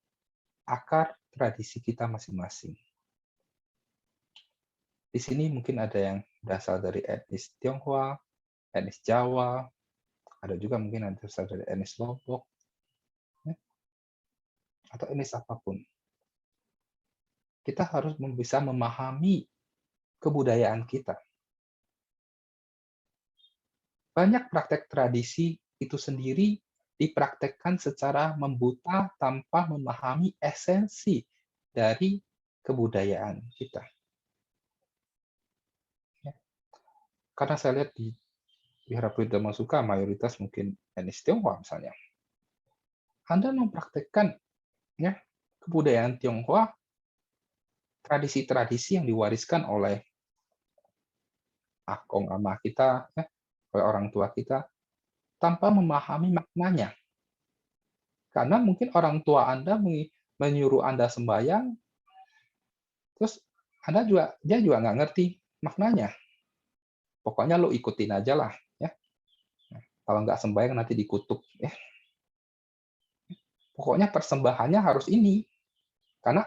akar tradisi kita masing-masing. Di sini mungkin ada yang berasal dari etnis Tionghoa, etnis Jawa, ada juga mungkin yang berasal dari etnis Lombok, ya, atau etnis apapun. Kita harus bisa memahami kebudayaan kita. Banyak praktek tradisi itu sendiri dipraktekkan secara membuta tanpa memahami esensi dari kebudayaan kita. Ya. Karena saya lihat di Wihara Buddha Masuka mayoritas mungkin etnis Tionghoa misalnya. Anda mempraktekkan ya kebudayaan Tionghoa, tradisi-tradisi yang diwariskan oleh akong ama kita, ya, oleh orang tua kita, tanpa memahami maknanya. Karena mungkin orang tua Anda menyuruh Anda sembahyang, terus dia juga nggak ngerti maknanya. Pokoknya lo ikutin aja lah, ya. Kalau nggak sembahyang nanti dikutuk, ya. Pokoknya persembahannya harus ini, karena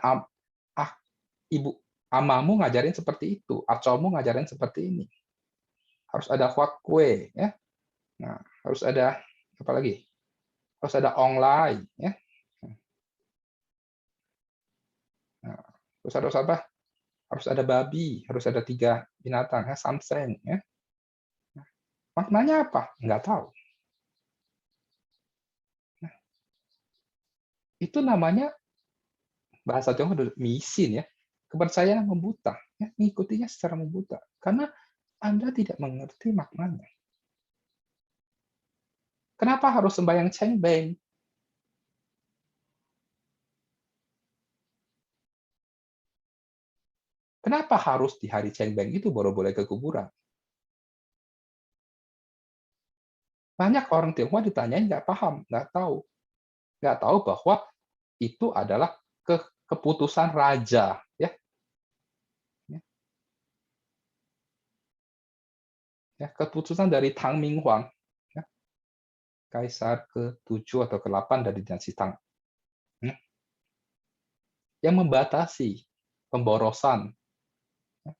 ibu amamu ngajarin seperti itu, acomu ngajarin seperti ini. Harus ada kue, ya. Nah, harus ada apa lagi? Harus ada online, ya. Nah, terus harus apa? Harus ada babi, harus ada 3 binatang, ya, samseng, ya. Maknanya apa? Nggak tahu. Nah, itu namanya bahasa Tionghoa misin ya, kepercayaan membuta, ya, mengikutinya secara membuta, karena Anda tidak mengerti maknanya. Kenapa harus sembahyang cengbeng? Kenapa harus di hari cengbeng itu baru boleh ke kuburan? Banyak orang Tionghoa ditanyain nggak paham, nggak tahu bahwa itu adalah keputusan raja, ya. Ya, keputusan dari Tang Minghuang, ya, kaisar ke-7 atau ke-8 dari dinasti Tang, ya, yang membatasi pemborosan, ya,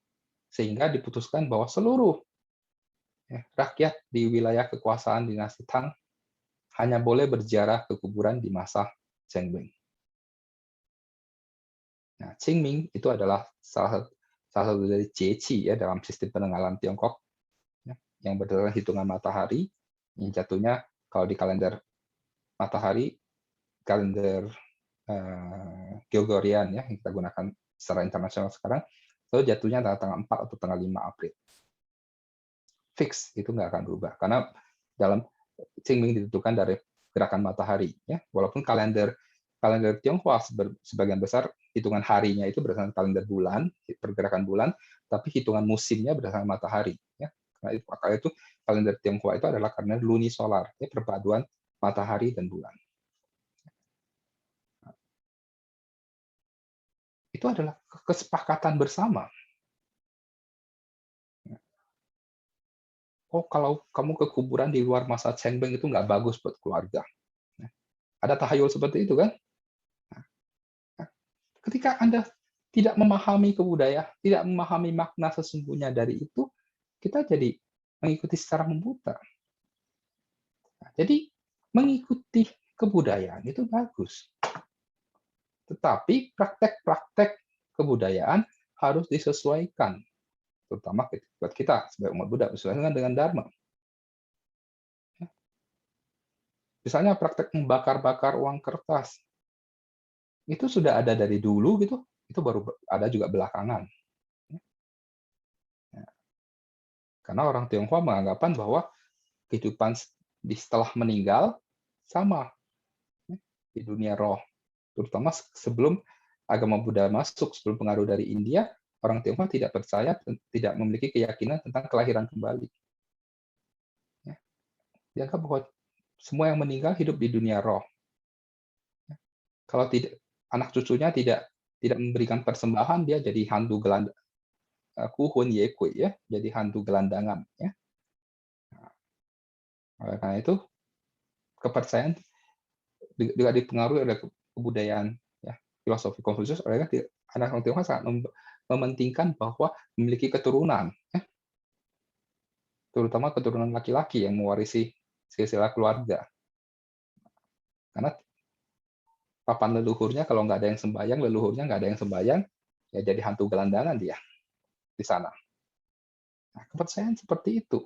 sehingga diputuskan bahwa seluruh, ya, rakyat di wilayah kekuasaan dinasti Tang hanya boleh berziarah ke kuburan di masa Zhengbing. Nah, Qingming itu adalah salah satu dari Jieqi ya dalam sistem penanggalan Tiongkok, ya, yang berdasarkan hitungan matahari, yang jatuhnya kalau di kalender matahari, kalender Gregorian ya yang kita gunakan secara internasional sekarang, itu jatuhnya tanggal 4 atau tanggal 5 April. Fix, itu nggak akan berubah karena dalam Qingming ditentukan dari gerakan matahari ya. Walaupun kalender Tionghoa sebagian besar hitungan harinya itu berdasarkan kalender bulan, pergerakan bulan, tapi hitungan musimnya berdasarkan matahari ya. Karena itu kalender Tionghoa itu adalah kalender lunisolar, ya, perpaduan matahari dan bulan. Itu adalah kesepakatan bersama. Oh, kalau kamu ke kuburan di luar masa Cengbeng itu nggak bagus buat keluarga. Ada tahayul seperti itu kan? Ketika Anda tidak memahami kebudayaan, tidak memahami makna sesungguhnya dari itu, kita jadi mengikuti secara membuta. Jadi mengikuti kebudayaan itu bagus. Tetapi praktek-praktek kebudayaan harus disesuaikan, terutama buat kita sebagai umat Buddha, disesuaikan dengan Dharma. Misalnya praktek membakar-bakar uang kertas, itu sudah ada dari dulu gitu, itu baru ada juga belakangan. Karena orang Tionghoa menganggapan bahwa kehidupan setelah meninggal sama di dunia roh, terutama sebelum agama Buddha masuk, sebelum pengaruh dari India, orang Tionghoa tidak percaya, tidak memiliki keyakinan tentang kelahiran kembali. Dianggap bahwa semua yang meninggal hidup di dunia roh. Kalau tidak, anak cucunya tidak memberikan persembahan, dia jadi hantu gelandang, kuhun yekui ya, jadi hantu gelandangan ya. Oleh karena itu kepercayaan juga dipengaruhi oleh kebudayaan ya, filosofi Konfusius. Oleh karena anak orang Tionghoa sangat mementingkan bahwa memiliki keturunan, ya, terutama keturunan laki-laki yang mewarisi silsilah keluarga. Karena papan leluhurnya kalau nggak ada yang sembahyang, leluhurnya nggak ada yang sembahyang, ya jadi hantu gelandangan dia di sana. Nah, kepercayaan seperti itu.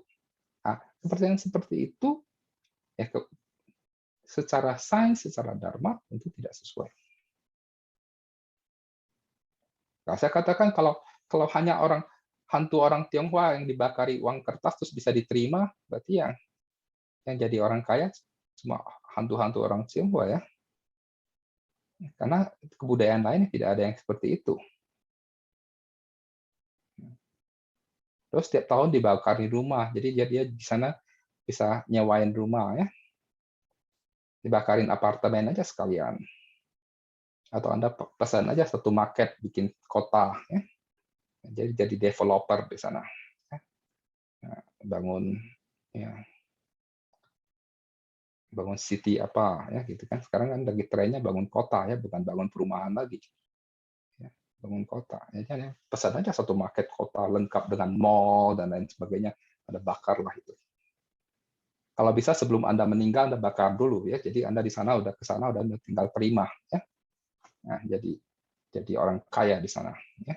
Nah, kepercayaan seperti itu ya secara sains, secara dharma tentu tidak sesuai. Nah, saya katakan kalau hanya hantu orang Tionghoa yang dibakari uang kertas terus bisa diterima, berarti yang jadi orang kaya cuma hantu-hantu orang Tionghoa ya. Karena kebudayaan lain tidak ada yang seperti itu. Terus setiap tahun dibakar di rumah, jadi dia di sana bisa nyewain rumah ya, dibakarin apartemen aja sekalian, atau Anda pesan aja satu market bikin kota ya, jadi developer di sana, bangun ya, bangun city apa ya gitu kan. Sekarang kan lagi trennya bangun kota ya, bukan bangun perumahan lagi ya, bangun kota ya, pesan aja satu market kota lengkap dengan mall dan lain sebagainya, Anda bakar lah itu. Kalau bisa sebelum Anda meninggal Anda bakar dulu ya, jadi Anda di sana udah ke sana udah tinggal terima ya. Nah, jadi orang kaya di sana ya.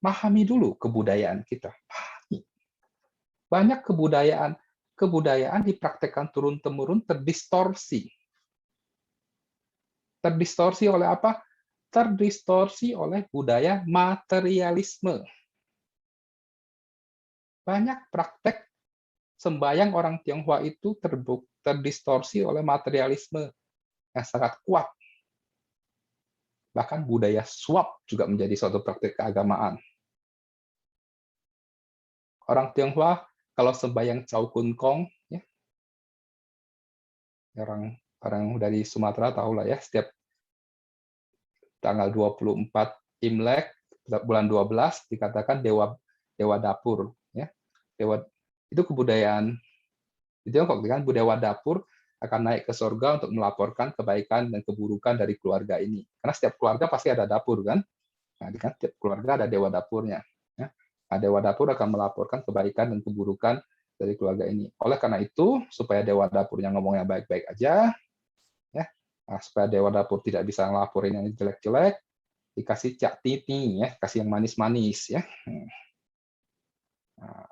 Pahami dulu kebudayaan kita. Banyak kebudayaan dipraktekkan turun-temurun terdistorsi. Terdistorsi oleh apa? Terdistorsi oleh budaya materialisme. Banyak praktek sembahyang orang Tionghoa itu terdistorsi oleh materialisme yang sangat kuat. Bahkan budaya suap juga menjadi suatu praktek keagamaan. Orang Tionghoa kalau sembahyang Chow Kun Kong, ya, Orang dari Sumatera tahu lah ya, setiap tanggal 24 Imlek bulan 12 dikatakan dewa dapur ya. Dewa itu kebudayaan di Tiongkok kan, dewa dapur akan naik ke surga untuk melaporkan kebaikan dan keburukan dari keluarga ini. Karena setiap keluarga pasti ada dapur kan. Nah, kan setiap keluarga ada dewa dapurnya ya. Nah, dewa dapur akan melaporkan kebaikan dan keburukan dari keluarga ini. Oleh karena itu, supaya dewa dapurnya ngomongnya baik-baik aja ya. Nah, supaya dewa dapur tidak bisa ngelaporin yang jelek-jelek, dikasih cak titi ya, kasih yang manis-manis ya. Nah,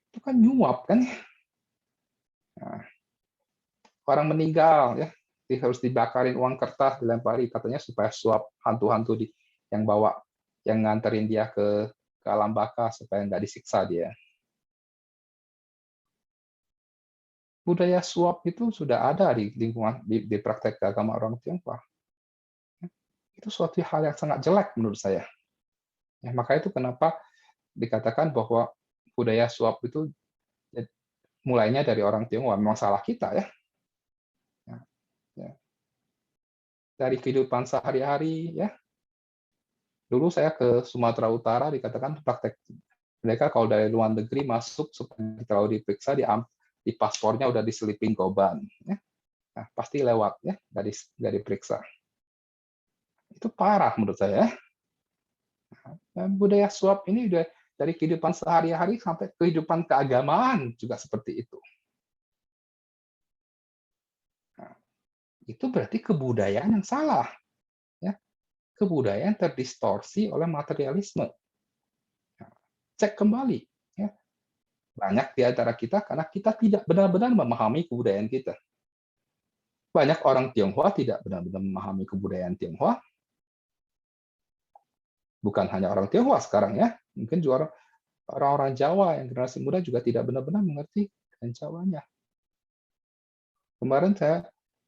itu kan nyuap kan. Nah, orang meninggal ya, harus dibakarin uang kertas, dilempari katanya supaya suap hantu-hantu yang bawa, yang nganterin dia ke alam baka supaya nggak disiksa dia. Budaya suap itu sudah ada di lingkungan di praktek agama orang Tionghoa. Itu suatu hal yang sangat jelek menurut saya. Ya, maka itu kenapa dikatakan bahwa budaya suap itu mulainya dari orang Tionghoa. Memang salah kita ya. Ya. Dari kehidupan sehari-hari ya. Dulu saya ke Sumatera Utara dikatakan praktek mereka kalau dari luar negeri masuk supaya kalau diperiksa di paspornya udah diselipin goban ya. Nah, pasti lewat ya, nggak diperiksa. Itu parah menurut saya. Dan budaya suap ini udah dari kehidupan sehari-hari sampai kehidupan keagamaan juga seperti itu. Nah, itu berarti kebudayaan yang salah. Ya. Kebudayaan terdistorsi oleh materialisme. Nah, cek kembali. Ya. Banyak di antara kita karena kita tidak benar-benar memahami kebudayaan kita. Banyak orang Tionghoa tidak benar-benar memahami kebudayaan Tionghoa. Bukan hanya orang Tionghoa sekarang ya, mungkin juga orang-orang Jawa yang generasi muda juga tidak benar-benar mengerti dan Jawanya. Kemarin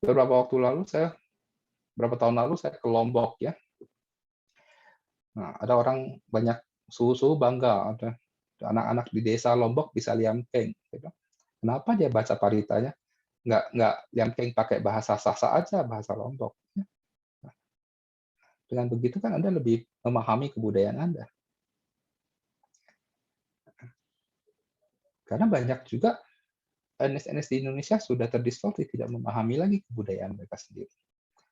berapa tahun lalu saya ke Lombok ya. Nah, ada orang banyak suhu-suhu bangga, ada anak-anak di desa Lombok bisa liamkeng. Kenapa dia baca paritanya? Nggak liamkeng pakai bahasa Sasa aja, bahasa Lombok. Dengan begitu kan Anda lebih memahami kebudayaan Anda. Karena banyak juga etnis-etnis di Indonesia sudah terdistorsi, tidak memahami lagi kebudayaan mereka sendiri.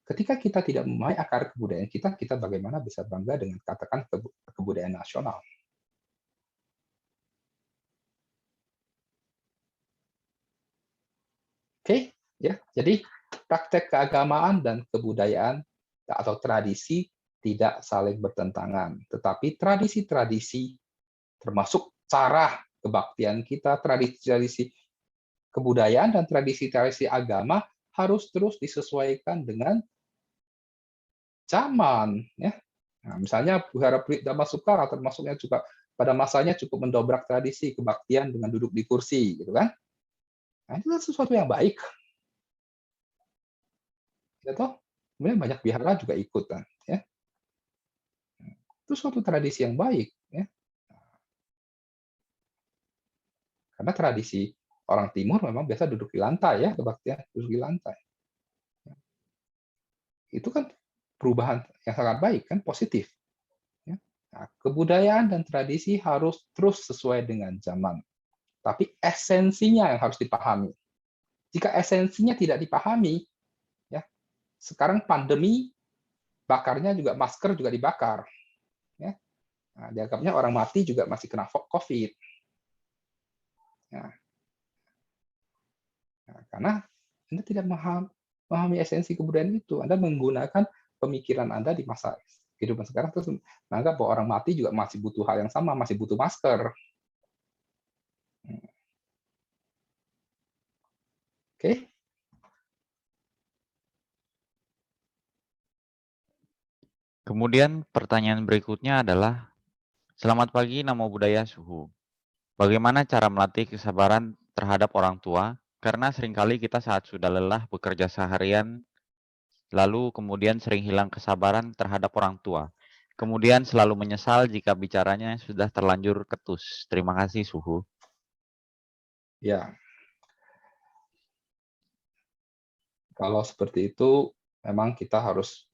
Ketika kita tidak memahami akar kebudayaan kita bagaimana bisa bangga dengan katakan kebudayaan nasional. Oke, ya. Jadi praktek keagamaan dan kebudayaan atau tradisi tidak saling bertentangan, tetapi tradisi-tradisi termasuk cara kebaktian kita, tradisi-tradisi kebudayaan dan tradisi-tradisi agama harus terus disesuaikan dengan zaman ya. Nah, misalnya Wihara Dhamma Sukara termasuknya juga pada masanya cukup mendobrak tradisi kebaktian dengan duduk di kursi gitu kan. Nah, itu kan sesuatu yang baik. Ya toh? Kemudian banyak wihara juga ikut kan ya. Itu suatu tradisi yang baik ya. Karena tradisi orang timur memang biasa duduk di lantai ya, kebaktian duduk di lantai. Itu kan perubahan yang sangat baik kan, positif. Nah, kebudayaan dan tradisi harus terus sesuai dengan zaman. Tapi esensinya yang harus dipahami. Jika esensinya tidak dipahami, ya sekarang pandemi, bakarnya juga masker juga dibakar. Ya. Nah, dianggapnya orang mati juga masih kena COVID. Nah, karena Anda tidak memahami esensi kebudayaan itu. Anda menggunakan pemikiran Anda di masa kehidupan sekarang terus menganggap bahwa orang mati juga masih butuh hal yang sama, masih butuh masker. Oke. Kemudian pertanyaan berikutnya adalah, selamat pagi Namo Buddhaya Suhu. Bagaimana cara melatih kesabaran terhadap orang tua? Karena seringkali kita saat sudah lelah bekerja seharian, lalu kemudian sering hilang kesabaran terhadap orang tua. Kemudian selalu menyesal jika bicaranya sudah terlanjur ketus. Terima kasih Suhu. Ya, kalau seperti itu memang kita harus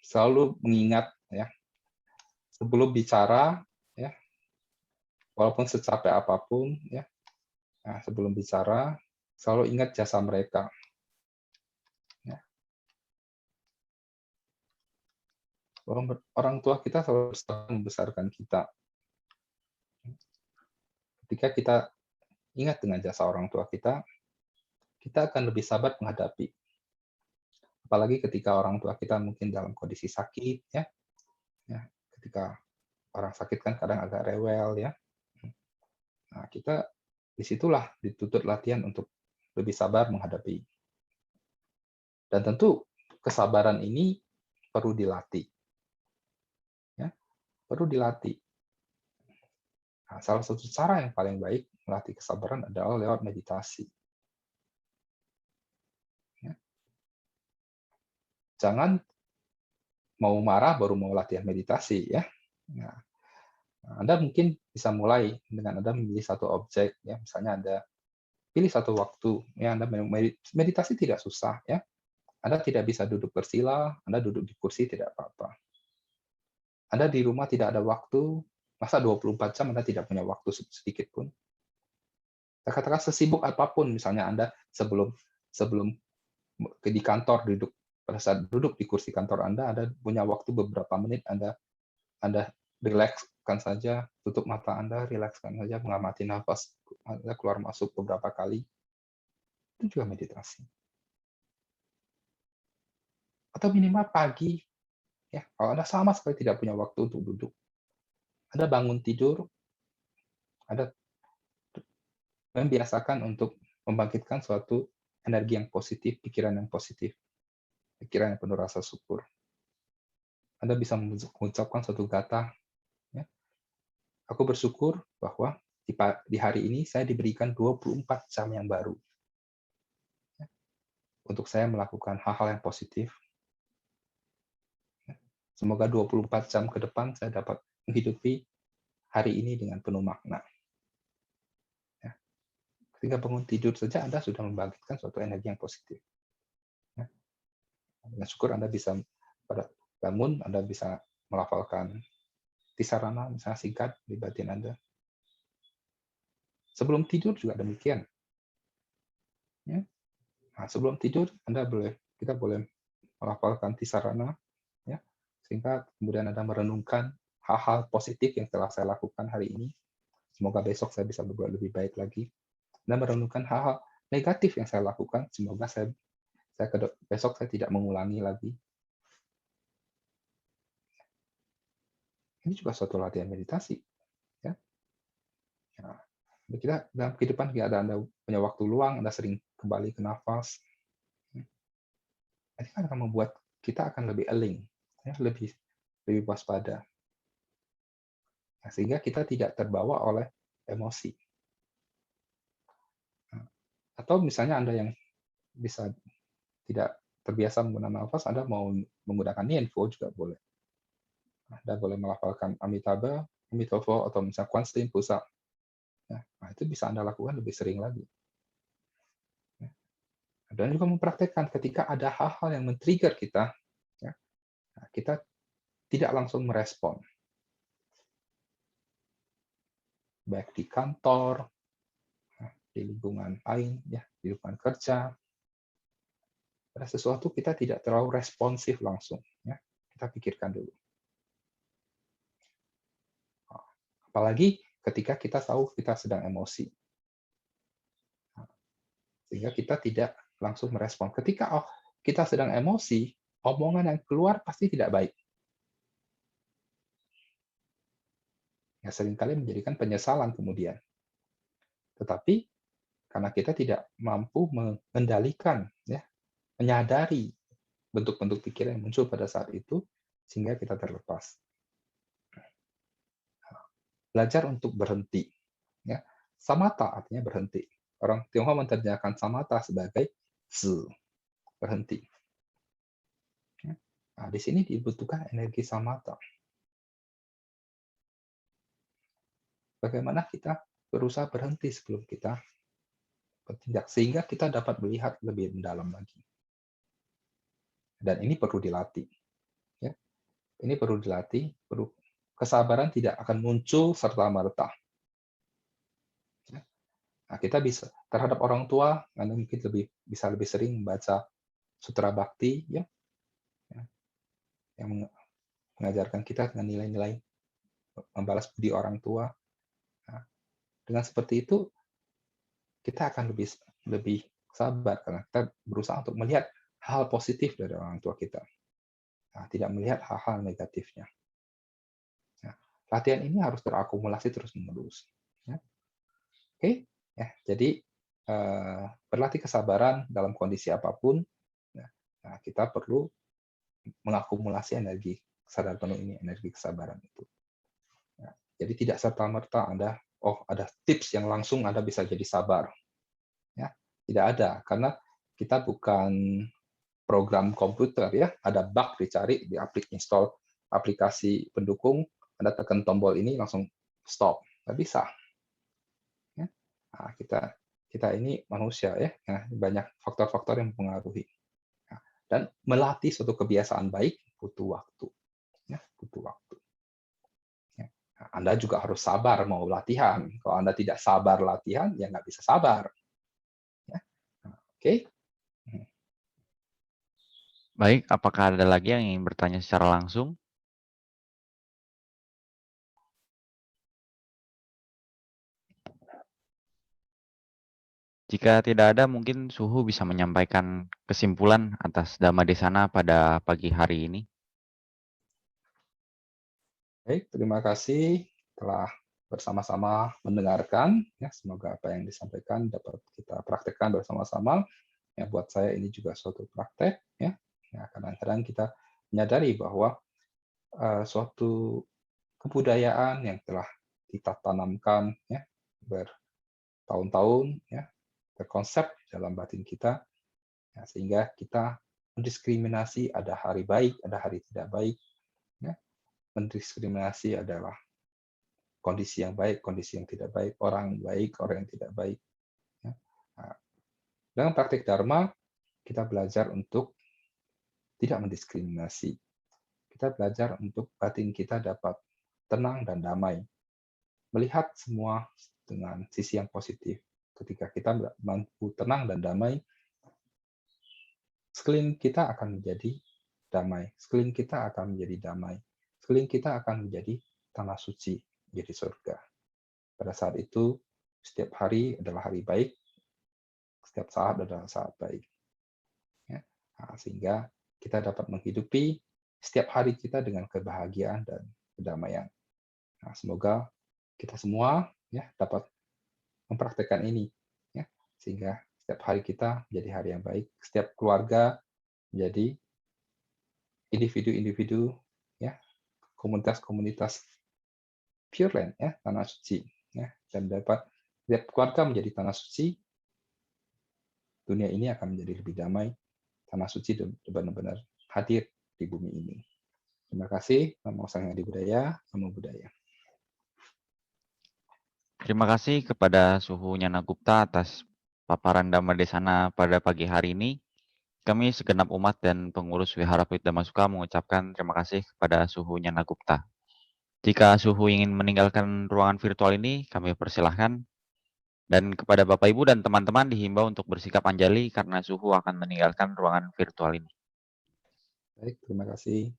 selalu mengingat ya sebelum bicara ya, walaupun secapek apapun ya, nah, sebelum bicara selalu ingat jasa mereka. Ya. Orang tua kita selalu membesarkan kita. Ketika kita ingat dengan jasa orang tua kita akan lebih sabar menghadapi. Apalagi ketika orang tua kita mungkin dalam kondisi sakit, ya. Ketika orang sakit kan kadang agak rewel, ya. Nah, kita disitulah dituntut latihan untuk lebih sabar menghadapi. Dan tentu kesabaran ini perlu dilatih. Ya, perlu dilatih. Nah, salah satu cara yang paling baik melatih kesabaran adalah lewat meditasi. Ya. Jangan mau marah baru mau latihan meditasi, ya. Nah, Anda mungkin bisa mulai dengan Anda memilih satu objek, ya. Misalnya Anda pilih satu waktu, ya. Anda meditasi tidak susah, ya. Anda tidak bisa duduk bersila, Anda duduk di kursi tidak apa-apa. Anda di rumah tidak ada waktu, masa 24 jam Anda tidak punya waktu sedikit pun? Saya katakan sesibuk apapun, misalnya Anda sebelum sebelum di kantor pada saat duduk di kursi kantor Anda punya waktu beberapa menit Anda rilekskan saja, tutup mata Anda, rilekskan saja, mengamati nafas Anda keluar masuk beberapa kali. Itu juga meditasi. Atau minimal pagi, ya, kalau Anda sama sekali tidak punya waktu untuk duduk, Anda bangun tidur, Anda membiasakan untuk membangkitkan suatu energi yang positif, pikiran yang positif, pikiran yang penuh rasa syukur. Anda bisa mengucapkan suatu kata, ya, aku bersyukur bahwa di hari ini saya diberikan 24 jam yang baru. Untuk saya melakukan hal-hal yang positif. Semoga 24 jam ke depan saya dapat menghidupi hari ini dengan penuh makna. Ya. Ketika bangun tidur saja Anda sudah membangkitkan suatu energi yang positif. Ya. Dengan syukur Anda bisa pada bangun, Anda bisa melafalkan tisarana, misalnya singkat di batin Anda. Sebelum tidur juga demikian. Ya. Nah, sebelum tidur kita boleh melafalkan tisarana, ya, singkat, kemudian Anda merenungkan hal-hal positif yang telah saya lakukan hari ini. Semoga besok saya bisa berbuat lebih baik lagi. Dan merenungkan hal-hal negatif yang saya lakukan. Semoga besok saya tidak mengulangi lagi. Ini juga suatu latihan meditasi. Ya. Nah, kita dalam kehidupan Anda punya waktu luang, Anda sering kembali ke nafas. Ini kan akan membuat kita akan lebih alert, ya, lebih waspada. Nah, sehingga kita tidak terbawa oleh emosi. Atau misalnya Anda yang bisa tidak terbiasa menggunakan nafas, Anda mau menggunakan Nianfo juga boleh. Anda boleh melafalkan Amitabha, Amitofo, atau misalnya Kwansin Pusa. Nah, itu bisa Anda lakukan lebih sering lagi. Dan juga mempraktekkan ketika ada hal-hal yang men-trigger kita, ya, kita tidak langsung merespon. Baik di kantor, di lingkungan lain, ya, di lingkungan kerja, ada sesuatu kita tidak terlalu responsif langsung. Ya. Kita pikirkan dulu. Apalagi ketika kita tahu kita sedang emosi. Sehingga kita tidak langsung merespon. Ketika kita sedang emosi, omongan yang keluar pasti tidak baik. Ya, seringkali menjadikan penyesalan kemudian. Tetapi karena kita tidak mampu mengendalikan, ya, menyadari bentuk-bentuk pikiran yang muncul pada saat itu, sehingga kita terlepas. Belajar untuk berhenti. Ya. Samatha artinya berhenti. Orang Tionghoa menerjemahkan samatha sebagai zi, berhenti. Nah, di sini dibutuhkan energi samatha. Bagaimana kita berusaha berhenti sebelum kita bertindak, sehingga kita dapat melihat lebih mendalam lagi. Dan ini perlu dilatih. Ya. Ini perlu dilatih, kesabaran tidak akan muncul serta-merta. Nah, kita bisa terhadap orang tua, Anda mungkin bisa lebih sering membaca Sutra Bhakti, ya, yang mengajarkan kita dengan nilai-nilai membalas budi orang tua. Nah, dengan seperti itu, kita akan lebih sabar karena kita berusaha untuk melihat hal positif dari orang tua kita. Nah, tidak melihat hal-hal negatifnya. Nah, latihan ini harus terakumulasi terus-menerus. Ya. Oke, ya, jadi berlatih kesabaran dalam kondisi apapun. Nah, kita perlu mengakumulasi energi kesadaran penuh ini, energi kesabaran itu. Nah, jadi tidak serta-merta ada tips yang langsung Anda bisa jadi sabar. Ya, tidak ada, karena kita bukan program komputer, ya. Ada bug dicari di install aplikasi pendukung, Anda tekan tombol ini langsung stop, nggak bisa. Ya. Nah, kita ini manusia, ya. Nah, banyak faktor-faktor yang mempengaruhi. Nah, dan melatih suatu kebiasaan baik butuh waktu, ya, butuh waktu. Ya. Nah, Anda juga harus sabar mau latihan. Kalau Anda tidak sabar latihan, ya nggak bisa sabar. Ya. Nah, oke. Baik, apakah ada lagi yang ingin bertanya secara langsung? Jika tidak ada, mungkin Suhu bisa menyampaikan kesimpulan atas Dhamma Desana pada pagi hari ini. Baik, terima kasih telah bersama-sama mendengarkan. Ya, semoga apa yang disampaikan dapat kita praktekkan bersama-sama. Ya, buat saya ini juga suatu praktek. Ya, kadang-kadang kita menyadari bahwa suatu kebudayaan yang telah kita tanamkan, ya, bertahun-tahun, ya, berkonsep dalam batin kita, ya, sehingga kita mendiskriminasi ada hari baik, ada hari tidak baik. Ya. Mendiskriminasi adalah kondisi yang baik, kondisi yang tidak baik, orang baik, orang yang tidak baik. Ya. Nah, dengan praktik Dharma, kita belajar untuk tidak mendiskriminasi. Kita belajar untuk batin kita dapat tenang dan damai. Melihat semua dengan sisi yang positif. Ketika kita mampu tenang dan damai, sekeliling kita akan menjadi damai. Sekeliling kita akan menjadi damai. Sekeliling kita akan menjadi tanah suci, menjadi surga. Pada saat itu, setiap hari adalah hari baik, setiap saat adalah saat baik. Ya. Nah, sehingga kita dapat menghidupi setiap hari kita dengan kebahagiaan dan kedamaian. Nah, semoga kita semua, ya, dapat mempraktekkan ini, ya, sehingga setiap hari kita menjadi hari yang baik, setiap keluarga menjadi individu-individu, ya, komunitas-komunitas Pure Land, ya, tanah suci, ya, dan dapat setiap keluarga menjadi tanah suci. Dunia ini akan menjadi lebih damai, tanah suci benar-benar hadir di bumi ini. Terima kasih. Namo Sang Hyang Adi Budaya, Namo Buddhaya. Terima kasih kepada Suhu Nyana Gupta atas paparan Dhamma Desana pada pagi hari ini. Kami segenap umat dan pengurus Wihara Pit Dhammasuka mengucapkan terima kasih kepada Suhu Nyana Gupta. Jika Suhu ingin meninggalkan ruangan virtual ini, kami persilahkan. Dan kepada Bapak Ibu dan teman-teman dihimbau untuk bersikap anjali karena Suhu akan meninggalkan ruangan virtual ini. Baik, terima kasih.